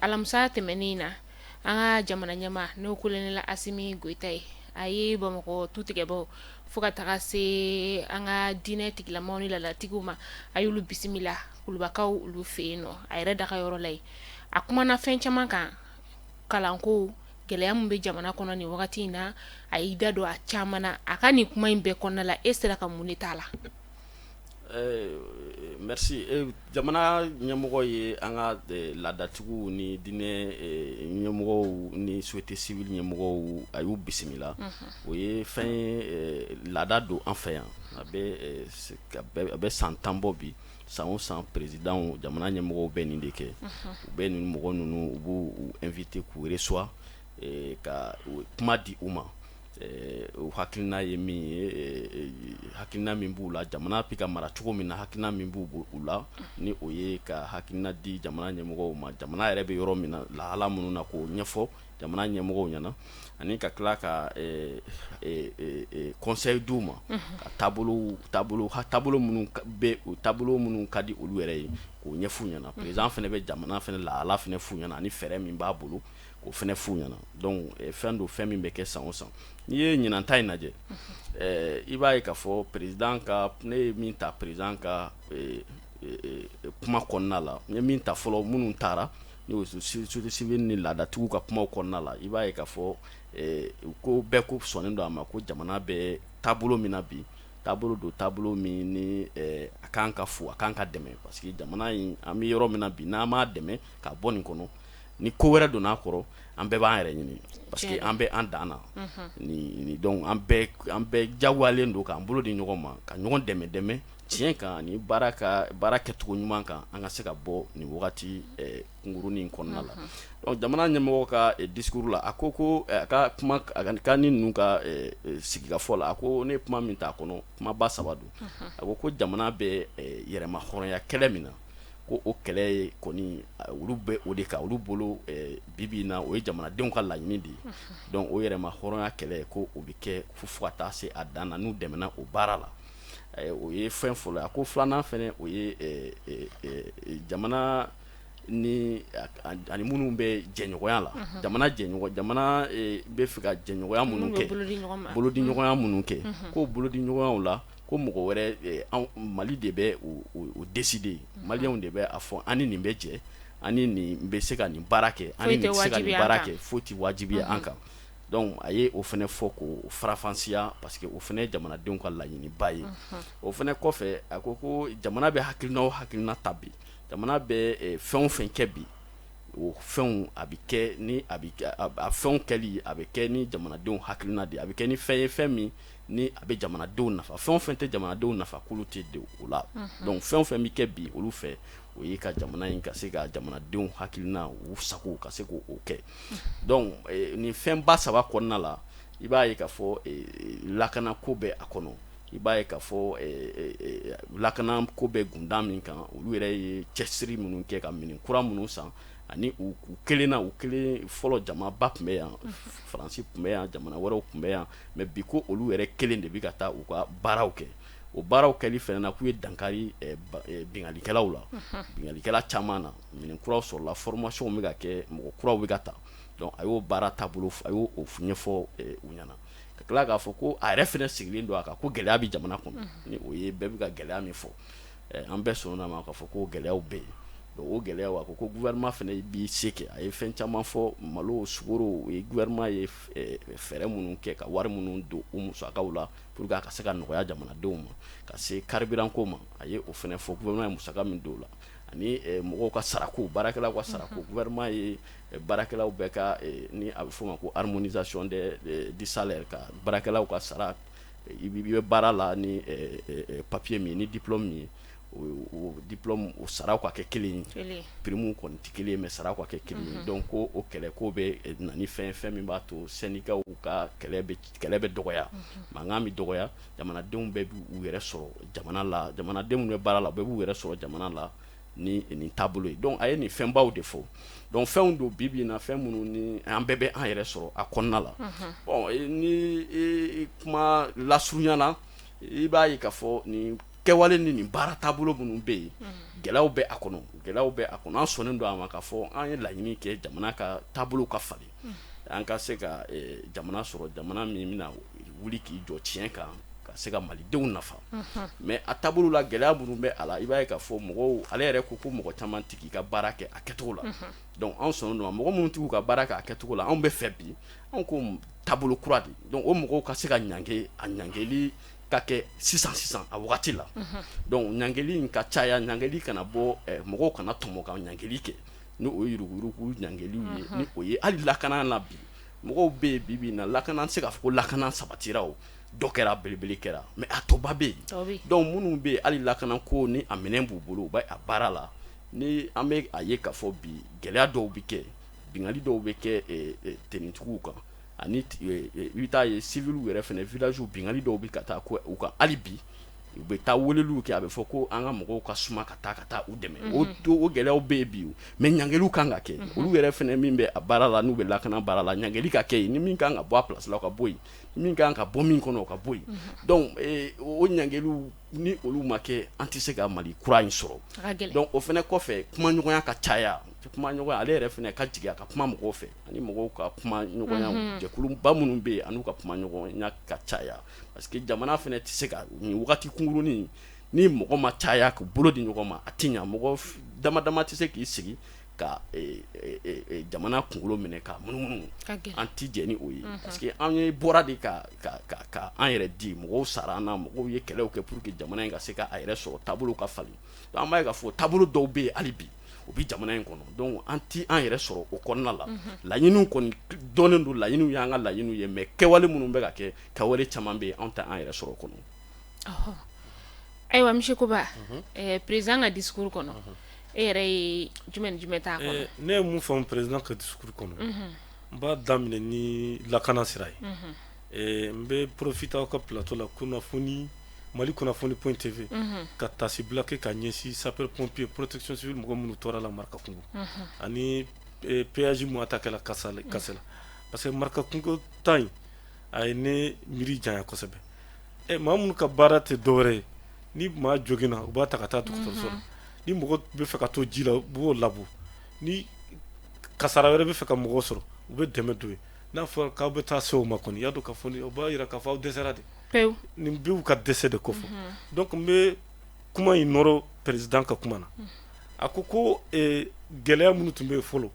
alamisa tɛmɛnen na an ka jamana ɲɛmaa n'o kolonɛla Asimi Goyita ye a ye Bamakɔ tu tigɛbɔ fo ka taga se an ka diinɛ tigilamɔgɔw ni lalatigiw ma a y'olu bisimila kulubakaw olu fɛ yen nɔ a yɛrɛ daga yɔrɔ la yen a kumana fɛn caman kan kalanko gɛlɛya min bɛ jamana kɔnɔ nin wagati in na a y'i da don a caman na a ka nin kuma in bɛɛ kɔnɔna la e sera ka mun de t'a la. Merci jamana ɲɛmɔgɔ ye an ka laadatigiw ni diinɛ ɲɛmɔgɔw ni société civile ɲɛmɔgɔw a y'u bisimila o ye fɛn ye laada don an fɛ yan a bɛ san 10 bɔ bi san o san président jamana ɲɛmɔgɔw bɛ nin de kɛ u bɛ nin mɔgɔ ninnu u b'u invité k'u reçoit ka kuma di u ma o hakilina ye min ye hakilina min b'u la jamana bɛ ka mara cogo min na hakilina min b'u la ni o ye ka hakilina di jamana ɲɛmɔgɔw ma jamana yɛrɛ bɛ yɔrɔ min na lahala minnu na k'o ɲɛfɔ jamana ɲɛmɔgɔw ɲɛna ani ka tila ka conseil d'u ma ka taabolo minnu ka di olu yɛrɛ ye k'o ɲɛf'u ɲɛna président fana bɛ jamana fana lahala fana f'u ɲɛna ani fɛɛrɛ min b'a bolo k'o fana f'u ɲɛna donc fɛn do fɛn min bɛ kɛ san o san n'i ye ɲinanta in lajɛ i b'a ye k'a fɔ président ka ne ye min ta président ka kuma kɔnɔna la n ye min ta fɔlɔ minnu taara n'o société civile ni laadatigiw ka kumaw kɔnɔna la i b'a ye k'a fɔ ko bɛɛ ko sɔnnen don a ma ko jamana bɛ taabolo min na bi taabolo min ni a kan ka fo a kan ka dɛmɛ parce que jamana in an bɛ yɔrɔ min na bi n'an m'a dɛmɛ ka bɔ nin kɔnɔ ni ko wɛrɛ donn'a kɔrɔ an bɛɛ b'an yɛrɛ ɲini parce que an bɛ an dan na ni donc an bɛɛ jagoyalen don k'an bolo di ɲɔgɔn ma ka ɲɔgɔn dɛmɛ tiɲɛ kan ni baara kɛcogo ɲuman kan an ka se ka bɔ nin wagati kunkurunin kɔnɔna la donc jamana ɲɛmɔgɔ ka discours la a ko a ka kuma ka ni ninnu ka sigikafɔ la a ko ne kuma min t'a kɔnɔ kumaba 3 don a ko jamana bɛ yɛrɛma hɔrɔnya kɛlɛ min na ko o kɛlɛ ye kɔni olu bɛ o de kan olu bolo bibi na o ye jamanadenw ka laɲini de ye donc o yɛrɛma hɔrɔnya kɛlɛ ko o bɛ kɛ fo ka taa se a dan na n'u dɛmɛna o baara la o ye fɛn fɔlɔ a ko filanan fɛnɛ o ye jamana ni ani minnu bɛ jɛɲɔgɔnya la jamana bɛ fɛ ka jɛɲɔgɔnya minnu kɛ bolodiɲɔgɔnya minnu kɛ ko bolodiɲɔgɔnyaw la ko mɔgɔ wɛrɛ Mali de bɛ o décider maliyɛnw de bɛ a fɔ ani nin bɛ jɛ ani nin bɛ se ka nin baara kɛ ani nin bɛ se ka nin baara kɛ foyi tɛ wajibiya an kan donc a ye o fɛnɛ fɔ k'o farafansiya parce que o fɛnɛ ye jamanadenw ka laɲiniba ye o fɛnɛ kɔfɛ a ko jamana bɛ hakilina ta bi jamana bɛ fɛn o fɛn kɛ bi o fɛnw a bɛ kɛ ni a fɛnw kɛli a bɛ kɛ ni jamanadenw hakilina de a bɛ kɛ ni fɛn ye fɛn min ni a bɛ jamanadenw nafa fɛn o fɛn tɛ jamanadenw nafa k'olu tɛ don o la donc fɛn o fɛn bɛ kɛ bi olu fɛ o ye ka jamana in ka se ka jamanadenw hakilina u sago ka se k'o kɛ donc ni fɛnba 3 kɔnɔna la i b'a ye k'a fɔ lakana ko bɛ a kɔnɔ i b'a ye k'a fɔ lakana ko bɛ gunda min kan olu yɛrɛ ye cɛsiri minnu kɛ ka minɛn kura minnu san ani u kelen fɔlɔ jamaba tun bɛ yan Faransi tun bɛ yan jamana wɛrɛw tun bɛ yan mais bi ko olu yɛrɛ kelen de bɛ ka taa u ka baaraw kɛ o baaraw kɛli fɛnɛ na k'u ye dankari bingalikɛlaw la bingalikɛla caman na minɛn kuraw sɔrɔla formation bɛ ka kɛ mɔgɔ kuraw bɛ ka ta donc a y'o baara taabolo a y'o ɲɛfɔ u ɲɛna ka tila k'a fɔ ko a yɛrɛ fɛnɛ sigilen don a kan ko gɛlɛya bɛ jamana kɔnɔ ni o ye bɛɛ bɛ ka gɛlɛya min fɔ an bɛɛ sɔnn'a ma k'a fɔ ko gɛlɛyaw bɛ yen o gɛlɛyaw a ko gouvernement fɛnɛ b'i se kɛ a ye fɛn caman fɔ malo sugaro o ye gouvernement ye fɛɛrɛ minnu kɛ ka wari minnu don u musakaw la pour que a ka se ka nɔgɔya jamanadenw ma ka se carburant ko ma a ye o fɛnɛ fɔ gouvernement ye musaka min don o la ani mɔgɔw ka sarako baarakɛlaw ka sarako gouvernement ye baarakɛlaw bɛɛ ka ni a bɛ fɔ o ma ko harmonisation du salaire ka baarakɛlaw ka sara i bɛ baara la ni papier min ni diplôme min ye o diplôme o saraw ka kɛ kelen ye prime kɔni tɛ kelen ye mais saraw ka kɛ kelen ye donc ko o kɛlɛ ko bɛ na ni fɛn min b'a to syndicat ka kɛlɛ bɛ dɔgɔya mankan bɛ dɔgɔya jamanadenw bɛɛ b'u yɛrɛ sɔrɔ jamana la jamanadenw bɛ baara la bɛɛ b'u yɛrɛ sɔrɔ jamana la ni nin taabolo ye donc a ye nin fɛnbaw de fɔ donc fɛnw don bi na fɛn minnu ni an bɛɛ bɛ an yɛrɛ sɔrɔ a kɔnɔna la bon ni kuma lasurunya na i b'a ye k'a fɔ ni kɛwale ni nin baara taabolo minnu bɛ yen gɛlɛyaw bɛ a kɔnɔ an sɔnnen don a ma k'a fɔ an ye laɲini kɛ jamana ka taabolo ka falen an ka se ka jamana sɔrɔ jamana min bɛna wuli k'i jɔ tiɲɛ kan ka se ka malidenw nafa mais a taabolo la gɛlɛya minnu bɛ a la i b'a ye k'a fɔ mɔgɔw ale yɛrɛ ko mɔgɔ caman tɛ k'i ka baara kɛ a kɛcogo la donc an sɔnnen don a mɔgɔ minnu tɛ k'u ka baara kɛ a kɛcogo la anw bɛ fɛ bi anw ko taabolo kura de donc o mɔgɔw ka se ka ɲangeli ka kɛ sisan a wagati la donc ɲangeli in ka caya ɲangeli kana bɔ mɔgɔw kana tɔmɔ ka ɲangeli kɛ ni o ye yuruguyurugu ɲangeliw ye ni o ye hali lakana la bi mɔgɔw bɛ yen bi na lakana tɛ se k'a fɔ ko lakana sabatira o dɔ kɛra belebele kɛra mais a tɔba bɛ yen donc minnu bɛ yen hali lakana ko ni a minɛn b'u bolo u bɛ a baara la ni an bɛ a ye k'a fɔ bi gɛlɛya dɔw bɛ kɛ bingali dɔw bɛ kɛ tenitigiw kan ani i ta ye civil yɛrɛ fɛnɛ village bingali dɔw bi ka taa ko u ka alibi u bɛ taa weleliw kɛ a bɛ fɔ ko an ka mɔgɔw ka suma ka taa u dɛmɛ o gɛlɛyaw bɛ yen bi mais ɲangeliw kan ka kɛ olu yɛrɛ fɛnɛ min bɛ a baara la n'u bɛ lakana baara la ɲangeli ka kɛ yen ni min kan ka bɔ a place la o ka bɔ yen ni min kan ka bɔ min kɔnɔ o ka bɔ yen donc o ɲangeliw ni olu ma kɛ an tɛ se ka Mali kura in sɔrɔ donc o fɛnɛ kɔfɛ kumaɲɔgɔnya ka caya kumaɲɔgɔnya ale yɛrɛ fɛnɛ ka jigin a ka kuma mɔgɔw fɛ ani mɔgɔw ka kumaɲɔgɔnya jɛkuluba minnu bɛ yen an'u ka kumaɲɔgɔnya ka caya parce que jamana fɛnɛ tɛ se ka nin wagati kunkurunin ni mɔgɔ ma caya k'u bolo di ɲɔgɔn ma a tɛ ɲa mɔgɔ dama dama tɛ se k'i sigi ka jamana kunkolo minɛ ka munumunu an tɛ jɛ ni o ye parce que an ye bɔra de ka an yɛrɛ di mɔgɔw sara an na mɔgɔw ye kɛlɛw kɛ pour que jamana in ka se ka a yɛrɛ sɔrɔ taabolo ka falen donc an b'a ye k'a fɔ taabolo dɔw bɛ yen hali bi o bi jamana in kɔnɔ donc an tɛ an yɛrɛ sɔrɔ o kɔnɔna la laɲiniw kɔni dɔnnen don laɲiniw y'an ka laɲiniw ye mais kɛwale minnu bɛ ka kɛ kɛwale caman bɛ yen an tɛ an yɛrɛ sɔrɔ o kɔnɔ. Ayiwa monsieur Koba président ka discours kɔnɔ e yɛrɛ ye jumɛn t'a kɔnɔ. Ne ye mun fɔ président ka discours kɔnɔ n b'a daminɛ ni lakana sira ye n bɛ profiter aw ka plateau la kunnafoni Mali kunnafoni.tv ka tasi bloqué ka ɲɛsin sapeur pompier protection civile mɔgɔ minnu tɔɔrɔ la Marakakungo ani péage mu attaqué la Kasala parce que Marakakungo ta in a ye ne miiri janya kosɛbɛ maa minnu ka baara tɛ dɔwɛrɛ ye ni maa joginna u b'a ta ka taa dɔgɔtɔrɔso la ni mɔgɔ bɛ fɛ ka to ji la u b'o labɔ ni kasara wɛrɛ bɛ fɛ ka mɔgɔ sɔrɔ u bɛ dɛmɛ don ye n'a fɔra k'aw bɛ taa se o ma kɔni y'a dɔn k'a fɔ o b'a yira k'a fɔ aw dɛsɛra de nin bɛ'u ka dɛsɛ de kɔfɛ donc n bɛ kuma in nɔrɔ président ka kuma na a ko gɛlɛya minnu tun bɛ yen fɔlɔ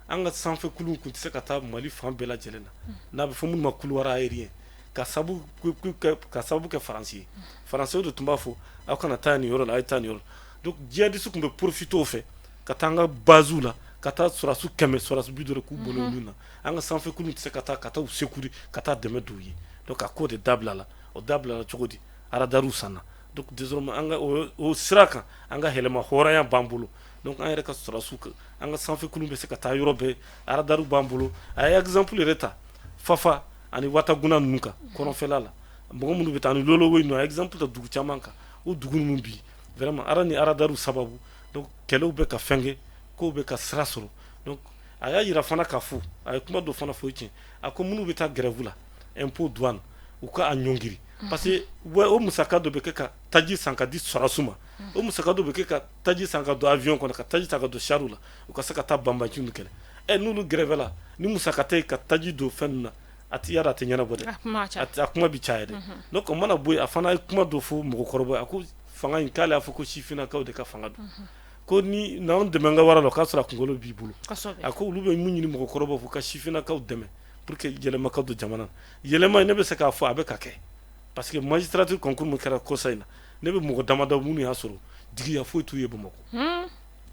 an ka sanfɛ kuluw tun tɛ se ka taa Mali fan bɛɛ lajɛlen na n'a bɛ fɔ minnu ma couloir aérien ka sababu kɛ faransi ye faransɛw de tun b'a fɔ aw kana taa nin yɔrɔ la a ye taa nin yɔrɔ donc djihadistes tun bɛ profiter o fɛ ka taa an ka basew la ka taa sɔrɔdasiw 100 sɔrɔdasi 50 k'u bolo olu na an ka sanfɛ kuluw tɛ se ka taa u secourir ka taa dɛmɛ don u ye donc a ko de dabila la o dabila la cogo di radariw sanna donc désormais an ka o sira kan an ka yɛlɛma hɔrɔnya b'an bolo donc an yɛrɛ ka sɔrɔdasiw an ka sanfɛ kuluw bɛ se ka taa yɔrɔ bɛɛ radariw b'an bolo a ye exemple yɛrɛ ta Fafa ani Wataguna ninnu kan kɔrɔnfɛla la mɔgɔ minnu bɛ taa ni Lolowo ninnu a ye exemple ta dugu caman kan o dugu ninnu bi vraiment ara ni radariw sababu donc kɛlɛw bɛ ka fɛn kɛ kow bɛ ka sira sɔrɔ donc a y'a yira fana k'a fɔ a ye kuma dɔ fana fɔ tiɲɛ a ko minnu bɛ taa grève la impôt douane u ka a ɲɔngiri parce que o musaka dɔ bɛ kɛ ka taji san ka di sɔrɔdasiw ma o musaka dɔ bɛ kɛ ka taji san ka don avion kɔnɔ ka taji san ka don chariw la u ka se ka taa banbaju ninnu kɛlɛ n'olu grève la ni musaka tɛ ka taji don fɛn ninnu na a tɛ yara a tɛ ɲɛnabɔ dɛ a kuma bɛ caya dɛ donc o mana bɔ yen a fana ye kuma dɔ fɔ mɔgɔkɔrɔba a ko fanga in k'ale y'a fɔ ko sifinnakaw de ka fanga don ko ni n'anw dɛmɛ n ka wara la k'a sɔrɔ a kunkolo b'i bolo a ko olu bɛ mun ɲini mɔgɔkɔrɔbaw fɔ ka sifinnakaw dɛmɛ pour que yɛlɛma ka don jamana na yɛlɛma in ne bɛ se k'a fɔ a bɛ ka kɛ parce que magistrature concours min kɛra kɔsa in na ne bɛ mɔgɔ damadɔ minnu y'a sɔrɔ jigiya foyi t'u ye Bamakɔ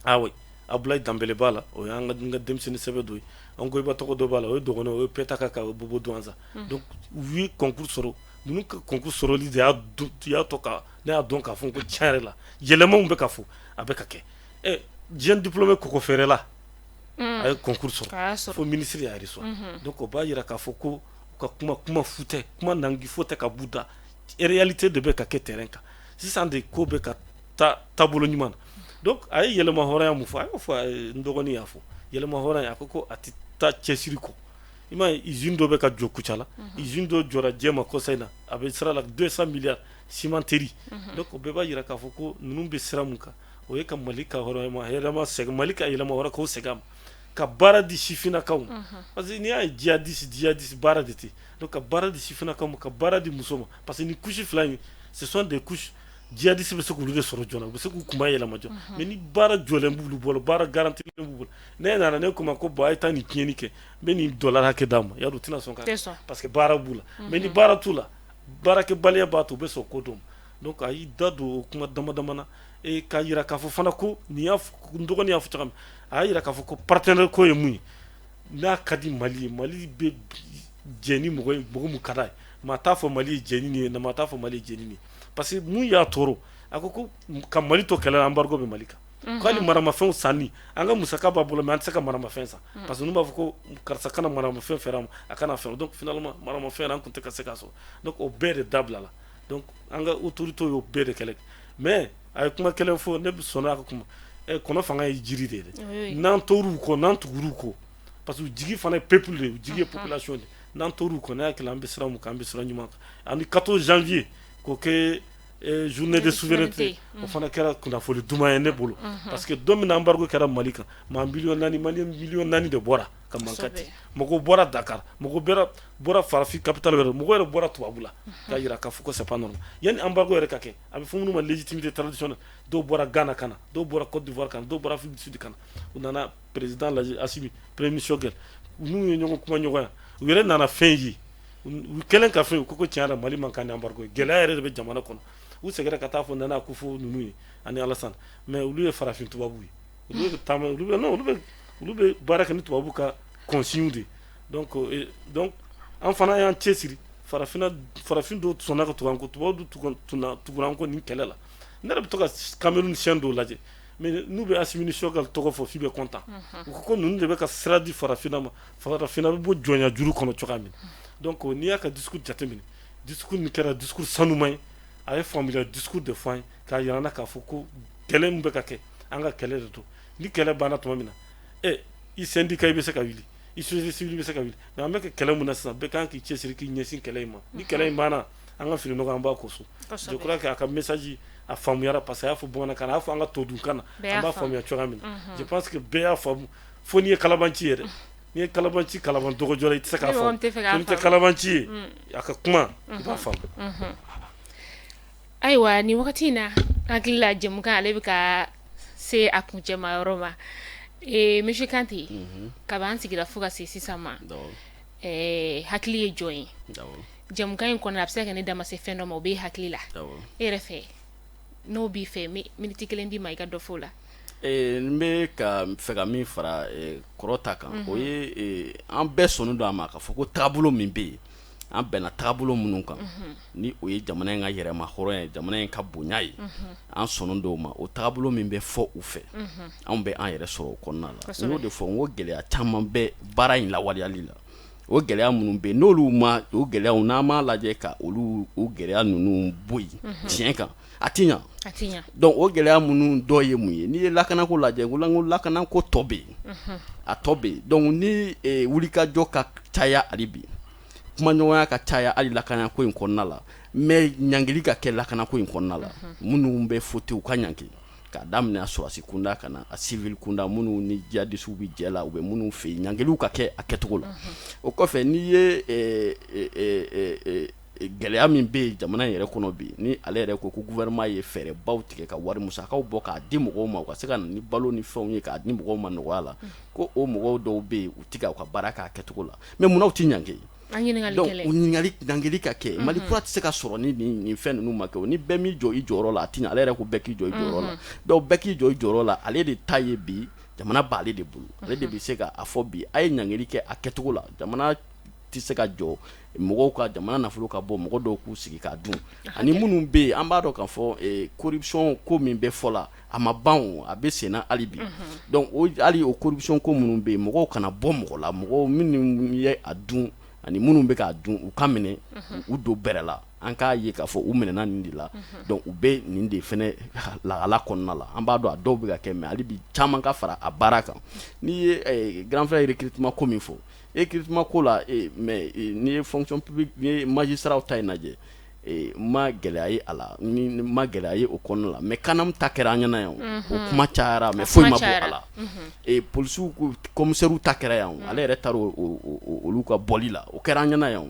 ah oui Abdoulaye Dambele b'a la o y'an ka denmisɛnnin sɛbɛ dɔ ye an ko iba tɔgɔ dɔ b'a la o ye dɔgɔnɔ o ye Pɛtaka ka Bobo Douanza donc u ye concours sɔrɔ ninnu ka concours sɔrɔli de y'a to ka ne y'a dɔn k'a fɔ ko tiɲɛ yɛrɛ la yɛlɛmaw bɛ ka fɔ a bɛ ka kɛ jeune diplômé kɔkɔfeerela a ye concours sɔrɔ fo ministre y'a reçoit donc o b'a yira k'a fɔ ko ka kuma fu tɛ kuma nangi fo tɛ ka bu da réalité de bɛ ka kɛ terrain kan sisan de ko bɛ ka taabolo ɲuman na donc a ye yɛlɛma hɔrɔnya mun fɔ a y'o fɔ n dɔgɔnin y'a fɔ yɛlɛma hɔrɔnya a ko a tɛ taa cɛsiri kɔ i m'a ye usine dɔ bɛ ka jɔ Kucala usine dɔ jɔra Jɛma kɔsa in na a bɛ sira la 200 milliards cimenterie donc o bɛɛ b'a yira k'a fɔ ko ninnu bɛ sira mun kan o ye ka Mali ka hɔrɔnya segin Mali ka yɛlɛma hɔrɔnya k'o segin a ma ka baara di sifinnakaw ma parce que n'i y'a ye djihadiste baara de tɛ donc ka baara di sifinnakaw ma ka baara di muso ma parce que ni couche fila in ce sont des couches djihadiste bɛ se k'olu de sɔrɔ joona u bɛ se k'u kunba yɛlɛma joona mais ni baara jɔlen b'olu bolo baara garantilen b'u bolo ne nana ne ko ma ko bon a ye taa nin tiɲɛni kɛ n bɛ nin dollar hakɛ d'a ma y'a dɔn u tɛna sɔn ka parce que baara b'u la mais ni baara t'u la baarakɛbaliya b'a to u bɛ sɔn ko dɔ ma donc a y'i da don o kuma dama dama na k'a yira k'a fɔ fana ko nin y'a n dɔgɔnin y'a fɔ cogo min a y'a yira k'a fɔ ko partenaire ko ye mun ye n'a ka di Mali ye Mali bɛ jɛ ni mɔgɔ ye mɔgɔ mun ka d'a ye maa t'a fɔ Mali ye jɛni nin ye maa t'a fɔ Mali ye jɛni nin ye parce que mun y'a tɔɔrɔ a ko ka Mali to kɛlɛ la embargo bɛ Mali kan ko ali maramafɛnw sanni an ka musaka b'a bolo mais an tɛ se ka maramafɛn san parce que n'u b'a fɔ ko karisa kana maramafɛn fɛrɛ a kana fɛn donc finalement maramafɛn an tun tɛ ka se ka sɔrɔ donc o bɛɛ de dabila la donc an ka autorité y'o bɛɛ de kɛlɛ mais a ye kuma kelen fɔ ne sɔnna a ka kuma kɔnɔ fanga ye jiri de ye n'an tor'u kɔ n'an tugur'u kɔ parce que jigi fana ye peuple de ye jigi ye population de n'an tor'u kɔ ne hakili la an bɛ siran mun kan an bɛ siran ɲuman kan ani 14 janvier k'o kɛ journée de souveraineté o fana kɛra kunnafoni duman ye ne bolo parce que don min na embargo kɛra Mali kan maa miliyɔn 4 de bɔra ka mankati mɔgɔw bɔra Dakar mɔgɔw bɔra farafin capitale wɛrɛ mɔgɔw yɛrɛ bɔra tubabu la k'a yira k'a fɔ ko c'est pas normal yanni embargo yɛrɛ ka kɛ a bɛ fɔ minnu ma légitimité traditionnelle dɔw bɔra Ghana ka na dɔw bɔra Côte d'Ivoire ka na dɔw bɔra Afrique du Sud ka na u nana président Assimi premier ministre Choguel n'u ye ɲɔgɔn kuma ɲɔgɔnya u yɛrɛ nana fɛn ye u kɛlen ka fɛn u ko tiɲɛ yɛrɛ Mali man kan ni embargo ye gɛlɛya yɛrɛ de bɛ jamana kɔnɔ u seginna ka taa fɔ Nana Akufo ninnu ye ani Alassane mais olu ye farafin tubabu ye olu bɛ baara kɛ ni tubabu ka consigne de donc an fana y'an cɛsiri farafin dɔw sɔnna ka tugu an kɔ tubabu tugura an kɔ nin kɛlɛ la ne yɛrɛ bɛ to ka Cameroun siyɛn dɔw lajɛ mais n'u bɛ Assimi ni Choguel tɔgɔ fɔ f'i bɛ content u ko ninnu de bɛ ka sira di farafinna ma farafinna bɛ bɔ jɔnya juru kɔnɔ cogoya min donc n'i y'a ka discours jateminɛ discours nin kɛra discours sanuman ye a ye faamuya discours de fɔ an ye k'a yira an na k'a fɔ ko kɛlɛ min bɛ ka kɛ an ka kɛlɛ de don ni kɛlɛ banna tuma min na i syndicat i bɛ se ka wuli i société civile bɛ se ka wuli mais an bɛ kɛ kɛlɛ mun na sisan bɛɛ kan k'i cɛsiri k'i ɲɛsin kɛlɛ in ma ni kɛlɛ in banna an ka fili nɔgɔ an b'a ko so je crois que a ka message a faamuyara parce que a y'a fɔ bamanankan na a y'a fɔ an ka todunkan na an b'a faamuya cogoya min na je pense que bɛɛ y'a faamu fo n'i ye kalabanci yɛrɛ n'i ye kalabanci kalaban dɔgɔjɔ la i tɛ se k'a faamu ko n'i tɛ kalabanci ye a ka kuma i b'a faamu. Ayiwa ni wagati in na hakili la jɛmukan ale bɛ ka se a kuncɛma yɔrɔ ma Monsieur Kante kaban sigira fo ka se sisan ma hakili ye jɔn ye jɛmukan in kɔnɔ a bɛ se ka ne da ma se fɛn dɔ ma o bɛ hakili la e yɛrɛ fɛ n'o b'i fɛ miniti kelen di ma i ka dɔ fɔ o la n bɛ ka fɛ ka min fara kɔrɔ ta kan o ye an bɛɛ sɔnni don a ma k'a fɔ ko taabolo min bɛ yen an bɛnna taabolo minnu kan ni o ye jamana in ka yɛrɛma hɔrɔn ye jamana in ka bonya ye an sɔnni don o ma o taabolo min bɛ fɔ u fɛ an bɛ an yɛrɛ sɔrɔ o kɔnɔna la n y'o de fɔ n ko gɛlɛya caman bɛ baara in lawaleyali la o gɛlɛya minnu bɛ yen n'olu ma o gɛlɛyaw n'an m'a lajɛ ka olu o gɛlɛya ninnu bɔ yen tiɲɛ kan a ti ɲa donc o gɛlɛya minnu dɔ ye mun ye n'i ye lakanako lajɛ ko lakanako tɔ bɛ yen a tɔ bɛ yen donc ni wulikajɔ ka caya hali bi kumaɲɔgɔnya ka caya hali lakanako in kɔnɔna la mais ɲangili ka kɛ lakanako in kɔnɔna la minnu bɛ fauté u ka ɲangi k'a daminɛ a sɔrɔsi kunda ka na a civil kunda minnu ni jihadistes bɛ jɛ la u bɛ minnu fɛ yen ɲangiliw ka kɛ a kɛcogo la o kɔfɛ n'i ye gɛlɛya min bɛ yen jamana in yɛrɛ kɔnɔ bi ni ale yɛrɛ ko gouvernement ye fɛɛrɛbaw tigɛ ka wari musakaw bɔ k'a di mɔgɔw ma u ka se ka na ni balo ni fɛnw ye k'a di mɔgɔw ma nɔgɔya la ko o mɔgɔw dɔw bɛ yen u tɛ ka u ka baara k'a kɛcogo la mais munna u tɛ ɲangi donc u ɲininkali ka kɛ Mali kura tɛ se ka sɔrɔ ni nin fɛn ninnu ma kɛ ni bɛɛ m'i jɔ i jɔyɔrɔ la a tɛ ɲa ale yɛrɛ ko bɛɛ k'i jɔ i jɔyɔrɔ la donc bɛɛ k'i jɔ i jɔyɔrɔ la ale de ta ye bi jamana b'ale de bolo ale de bɛ se ka a fɔ bi a ye ɲangili kɛ a kɛcogo la jamana tɛ se ka jɔ mɔgɔw ka jamana nafolo ka bɔ mɔgɔ dɔw k'u sigi k'a dun ani minnu bɛ yen an b'a dɔn k'a fɔ corruption ko min bɛ fɔ la a ma ban a bɛ sen na hali bi donc hali o corruption ko minnu bɛ yen mɔgɔw kana bɔ mɔgɔ la mɔgɔw minnu ye a dun ani minnu bɛ k'a dun u ka minɛ u don bɛrɛ la an k'a ye k'a fɔ u minɛna nin de la donc u bɛ nin de fɛnɛ lahala kɔnɔna la an b'a dɔn a dɔw bɛ ka kɛ mais hali bi caman ka fara a baara kan n'i ye grand frère recrutement ko min fɔ recrutement ko la mais n'i ye fonction publique n'i ye magistrat ta in lajɛ ma gɛlɛya ye a la ni ma gɛlɛya ye o kɔnɔna la mais kanam ta kɛra an ɲɛna yan o kuma cayara mais foyi ma bɔ a la polisiw commissaires ta kɛra yan ale yɛrɛ taara olu ka bɔli la o kɛra an ɲɛna yan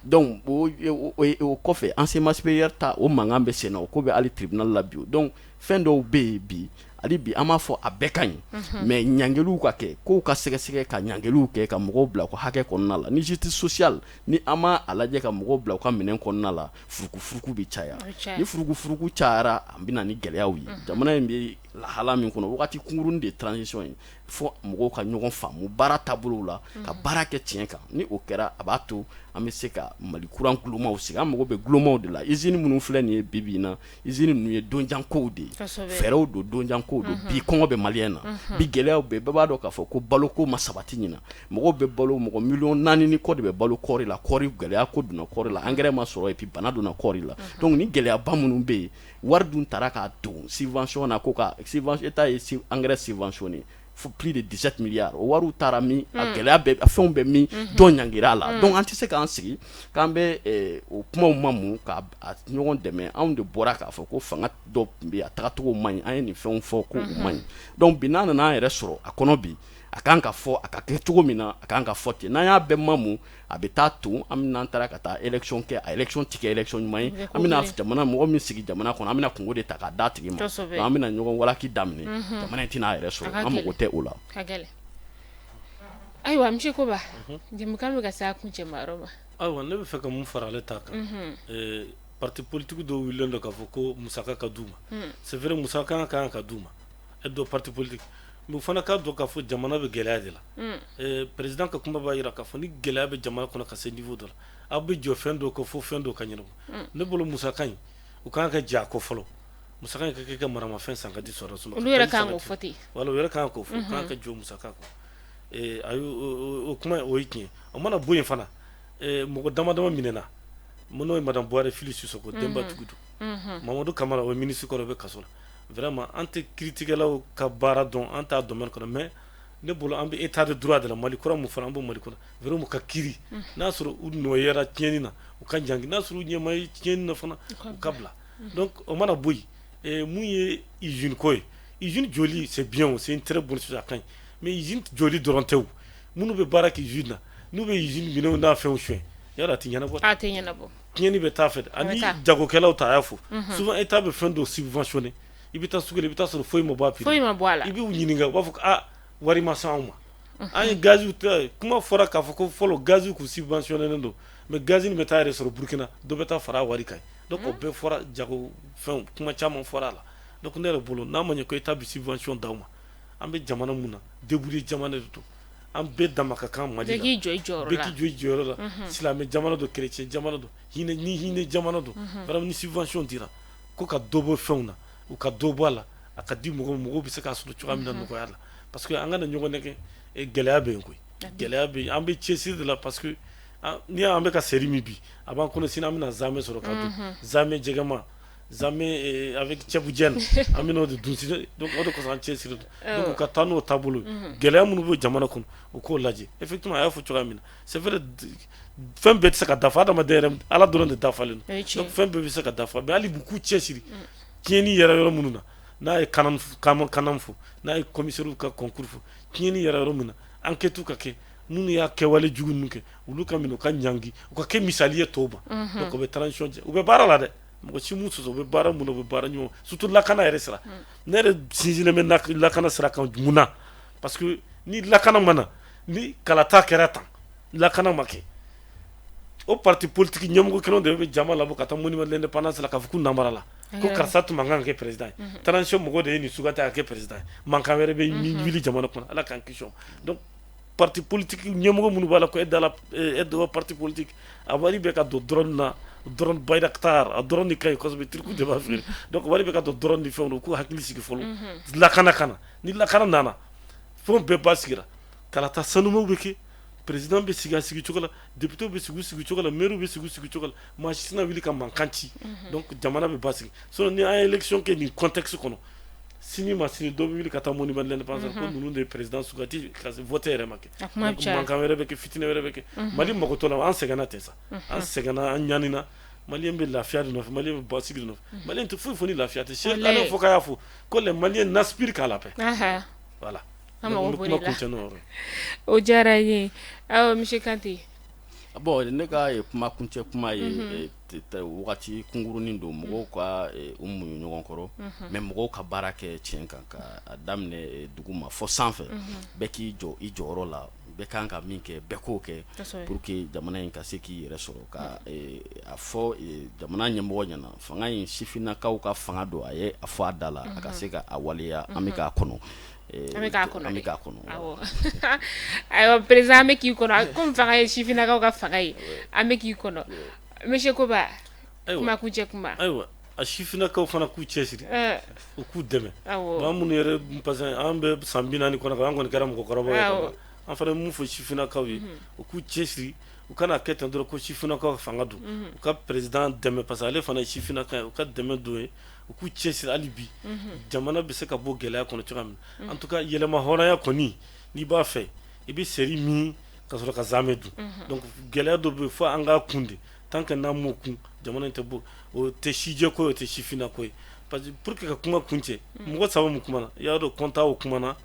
donc o kɔfɛ enseignement supérieur ta o mankan bɛ sen na o ko bɛ hali tribunal la bi donc fɛn dɔw bɛ yen bi hali bi an b'a fɔ a bɛɛ ka ɲi mais ɲangiliw ka kɛ kow ka sɛgɛsɛgɛ ka ɲangiliw kɛ ka mɔgɔw bila u ka hakɛ kɔnɔna la ni justice sociale ni an m'a lajɛ ka mɔgɔw bila u ka minɛn kɔnɔna la furukufuruku bɛ caya ni furukufuruku cayara an bɛ na ni gɛlɛyaw ye jamana in bɛ lahala min kɔnɔ wagati kunkurunin de transition ye fo mɔgɔw ka ɲɔgɔn faamu baara taabolo la ka baara kɛ tiɲɛ kan ni o kɛra a b'a to an bɛ se ka Mali kuran gulonmaw sigi an mago bɛ gulonmaw de la usine minnu filɛ nin ye bibi in na usine ninnu ye donjankow de ye fɛɛrɛw don donjankow don bi kɔngɔ bɛ maliyɛn na bi gɛlɛyaw bɛ bɛɛ b'a dɔn k'a fɔ ko baloko ma sabati ɲina mɔgɔw bɛ balo mɔgɔ miliyɔn 4 ni kɔ de bɛ balo kɔɔri la kɔɔri gɛlɛya ko donna kɔɔri la engrais ma sɔrɔ et puis bana donna kɔɔri la donc ni gɛlɛyaba minnu bɛ yen wari dun taara k'a don subvention na ko ka subvention état ye engrais subventionné for plus de 17 milliards o wariw taara min a gɛlɛya bɛ a fɛnw bɛ min dɔn ɲangir'a la donc an tɛ se k'an sigi k'an bɛ o kumaw mamu ka ɲɔgɔn dɛmɛ anw de bɔra k'a fɔ ko fanga dɔ tun bɛ yen a tagacogo man ɲi an ye nin fɛnw fɔ ko u man ɲi donc bi n'a nana an yɛrɛ sɔrɔ a kɔnɔ bi a kan ka fɔ a ka kɛ cogo min na a kan ka fɔ ten n'an y'a bɛɛ mamu a bɛ taa to an bɛna taara ka taa élection kɛ a élection tɛ kɛ élection ɲuman ye an bɛna jamana mɔgɔ min sigi jamana kɔnɔ an bɛna kungo de ta k'a d'a tigi ma an bɛna ɲɔgɔn walaki daminɛ jamana in tɛna a yɛrɛ sɔrɔ an mago tɛ o la. ayiwa monsieur Koba jɛmukan bɛ ka se a kuncɛma yɔrɔ ma. ayiwa ne bɛ fɛ ka mun fara ale ta kan parti politique dɔw wulilen don k'a fɔ ko musaka ka d'u ma c'est vrai musaka kan ka d'u ma e dɔ parti politique mais fana k'a dɔn k'a fɔ jamana bɛ gɛlɛya de la président ka kuma b'a jira k'a fɔ ni gɛlɛya bɛ jamana kɔnɔ ka se niveau dɔ la aw bɛ jɔ fɛn dɔw kɔ fo fɛn dɔw ka ɲɛnabɔ ne bolo musaka in u kan ka jɛ a kɔ fɔlɔ musaka in ka kɛ ka maramafɛn san ka di sɔrɔdasiw ma olu yɛrɛ kan k'o fɔ ten wala u yɛrɛ kan k'o fɔ u kan ka jɔ musaka kɔ ayi o kuma o ye tiɲɛ o mana bɔ yen fana mɔgɔ dama dama minɛna n'o ye madame Buhari Fili Sisoko Demba Tugudu Mamadou Kamara o ye ministre kɔrɔ o bɛ kaso la vraiment an tɛ kiiritigɛlaw ka baara dɔn an t'a domaine kɔnɔ mais ne bolo an bɛ état de droit de la Mali kura mun fana an b'o Mali kɔnɔ vraiment ka kiiri n'a sɔrɔ u nɔyara tiɲɛni na u ka jangi n'a sɔrɔ u ɲɛ ma ye tiɲɛni na fana u ka bila donc o mana bɔ yen mun ye usine ko ye usine joli c'est bien c'est une très bonne chose a ka ɲi mais usine joli dɔrɔn tɛ o minnu bɛ baara kɛ usine na n'u bɛ usine minɛnw n'a fɛnw suɲɛ yɔrɔ a tɛ ɲɛnabɔ a tɛ ɲɛnabɔ tiɲɛni bɛ taa fɛ ani jagokɛlaw ta a y'a fɔ souvent état bɛ fɛn dɔ subventionné i bɛ taa sugu la i bɛ taa sɔrɔ foyi ma bɔ a prix foyi ma bɔ a la i b'u ɲininka u b'a fɔ ko wari ma se anw ma an ye gaziw ta kuma fɔra k'a fɔ ko fɔlɔ gaziw kun subventionné don mais gazi nin bɛ taa yɛrɛ sɔrɔ Burkina dɔ bɛ taa fara a wari kan donc o bɛɛ fɔra jago fɛnw kuma caman fɔra a la donc ne yɛrɛ bolo n'a ma ɲɛ ko état bɛ subvention d'aw ma an bɛ jamana mun na débrouiller jamana de don an bɛɛ dama ka kan Mali la bɛɛ k'i jɔ i jɔyɔrɔ la bɛɛ k'i jɔ i jɔyɔrɔ la silamɛ jamana don chrétien jamana don hinɛ jamana don vraiment ni subvention dira ko ka dɔ bɔ fɛnw na u ka dɔ bɔ a la a ka di mɔgɔw bɛ se k'a sɔrɔ cogoya min na nɔgɔya la parce que an kana ɲɔgɔn nɛgɛ gɛlɛya bɛ yen koyi gɛlɛya bɛ yen an bɛ cɛsiri de la parce que n'i y'an bɛ ka seri min bi a b'an kɔnɔ sini an bɛna zamɛ sɔrɔ ka dun zamɛ jɛgɛma zamɛ avec cɛbujɛni an bɛna o de dun sini donc o de kɔsɔn an cɛsiri donc u ka taa n'o taabolo ye gɛlɛya minnu bɛ jamana kɔnɔ u k'o lajɛ effectivement a y'a fɔ cogoya min na c'est vrai fɛn bɛɛ tɛ se ka dafa adamaden yɛrɛ ala dɔrɔn de dafalen don donc fɛn bɛɛ bɛ se ka dafa mais hali k'u cɛsiri tiɲɛni yɛrɛ yɔrɔ minnu na n'a ye kanan fɔ n'a ye commissaire ka concours fɔ tiɲɛni yɛrɛ yɔrɔ min na enquête ka kɛ minnu y'a kɛwale jugu ninnu kɛ olu ka minɛ u ka ɲangi u ka kɛ misali ye tɔw ma donc u bɛ transition kɛ u bɛ baara la dɛ mɔgɔ si m'u sɔsɔ u bɛ baara mun na u bɛ baara ɲuman surtout lakana yɛrɛ sira ne yɛrɛ sinsinnen bɛ lakana sira kan mun na parce que ni lakana ma na ni kalata kɛra tan lakana ma kɛ o parti politique ɲɛmɔgɔ kelen de bɛ jama labɔ ka taa monument de l'indépendance la k'a fɔ k'u namara la ko karisa tun man kan ka kɛ président ye transition mɔgɔ de ye nin sugati ka kɛ président ye mankan wɛrɛ bɛ wuli jamana kɔnɔ ala k'an kisi donc parti politique ɲɛmɔgɔ minnu b'a la ko aide parti politique a wari bɛ ka don dɔrɔn na dɔrɔn Bayraktar a dɔrɔn de ka ɲi kosɛbɛ tiriku de b'a feere donc wari bɛ ka don dɔrɔn ni fɛnw na u k'u hakili sigi fɔlɔ lakana kana ni lakana nana fɛnw bɛɛ ba sigira kalata sanumaw bɛ kɛ président bɛ sigi a sigi cogo la député bɛ sigi u sigi cogo la maire bɛ sigi u sigi cogo la maa si tɛna wuli ka mankan ci donc jamana bɛ ba sigi sinon ni an ye élection kɛ nin contexte kɔnɔ sini ma sini dɔ bɛ wuli ka taa monument de l'indépendance ko ninnu de ye président sugati ka vote yɛrɛ ma kɛ mankan wɛrɛ bɛ kɛ fitinɛ wɛrɛ bɛ kɛ Mali mago t'o la an sɛgɛnna ten sa an sɛgɛnna an ɲanina maliyɛn bɛ lafiya de nɔfɛ maliyɛn bɛ basigi de nɔfɛ maliyɛn tɛ foyi fɔ ni lafiya tɛ Cheikh Ala fɔ k'a y'a fɔ ko les Maliens n'aspirent qu'à la paix voilà o diyara n ye awɔ monsieur Kante bon ne ka kuma kuncɛ kuma ye wagati kunkurunin don mɔgɔw ka u muɲu ɲɔgɔn kɔrɔ mais mɔgɔw ka baara kɛ tiɲɛ kan ka daminɛ dugu ma fɔ sanfɛ bɛɛ k'i jɔ i jɔyɔrɔ la bɛɛ kan ka min kɛ bɛɛ k'o kɛ pour que jamana in ka se k'i yɛrɛ sɔrɔ ka a fɔ jamana ɲɛmɔgɔ ɲɛna fanga in sifinnakaw ka fanga don a ye a fɔ a da la a ka se ka a waleya an bɛ k'a kɔnɔ Ameka kono awo ayo président ameki kono comme fanga chifina ka fanga yi ameki kono monsieur Koba kuma kuje kuma aywa a chifina ka fana ku chesiri ku deme ba mun yere parce ambe sambina ni kono ko karam ko korobo en fana mu fo chifina ka wi ku chesiri u kana ketan do ko chifina ka fanga du ka président deme parce ale fana chifina ka deme do ku chesiri alibi jamana be se ka bo gela kono chukam en tout cas yelema horaya koni ni ba fe ibi seri mi ka so ka zamedu donc gela do be fo anga kunde tant que namu kun jamana te bo o te shije ko te shifina ko parce que pour que ka kuma kunche mo sabu mu kuma ya do konta o kuma na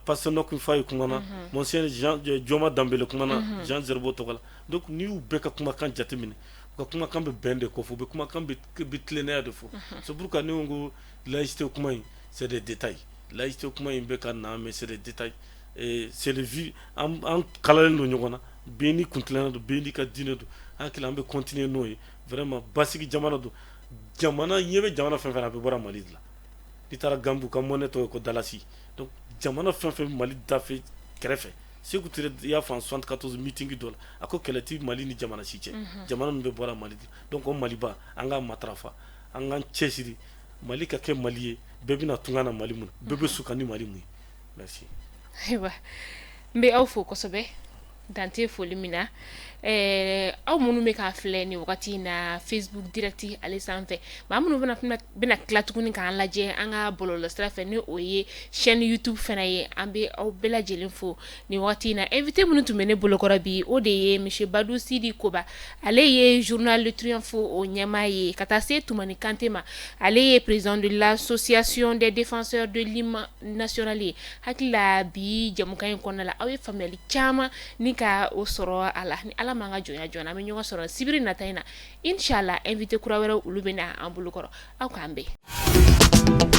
parce que no kun fa kuma na monsieur Jean Joma Dambele kuma na Jean Zerbo to kala donc ni u be ka kuma kan jatemine ka kuma kan be bende ko fo be kuma kan be bitlenaire de fo c'est pourquoi nous ngo laïcité kuma c'est des détails laïcité kuma be ka na mais c'est des détails et c'est le vie en kala no nyogona beni kuntlana do beni ka dine do hakila ambe continuer noy vraiment basiki jamana do jamana yebe jamana fen fen abe bora Mali la litara gambu ka moneto ko dalasi donc jamana fen fen Mali da fe krefe c'est que il y a 74 meeting dola ako kelati Mali ni jamana siche jamana mbe bora Mali donc on Mali ba anga matrafa anga chesiri Mali ka ke Mali bebi na tungana Mali mun bebe sukani Mali mun merci aywa mbe awfo ko sobe dante folimina aw munu me ka filɛ ni wagati na Facebook direct ale sanfɛ ma munu bena kila tuguni k'an lajɛ an ka bɔlɔlɔ sira fɛ ni o ye chaîne YouTube fana ye an bɛ aw bɛɛ lajɛlen fo ni wagati na invité minnu tun bɛ ne bolokɔrɔ bi o de ye monsieur Badou Sidi Koba ale ye journal Le Triomphe o ɲɛmaa ye ka taa se Tumani Kante ma ale ye président de l'association des défenseurs de l'hymne national ye hakili la bi jamukan in kɔnɔna la aw ye faamuyali caman ni ka o sɔrɔ a la ni ala man ka jɔnya jɔn an bɛ ɲɔgɔn sɔrɔ sibiri nata in na inchallah invité kura wɛrɛ olu bɛ na an bolokɔrɔ aw k'an bɛn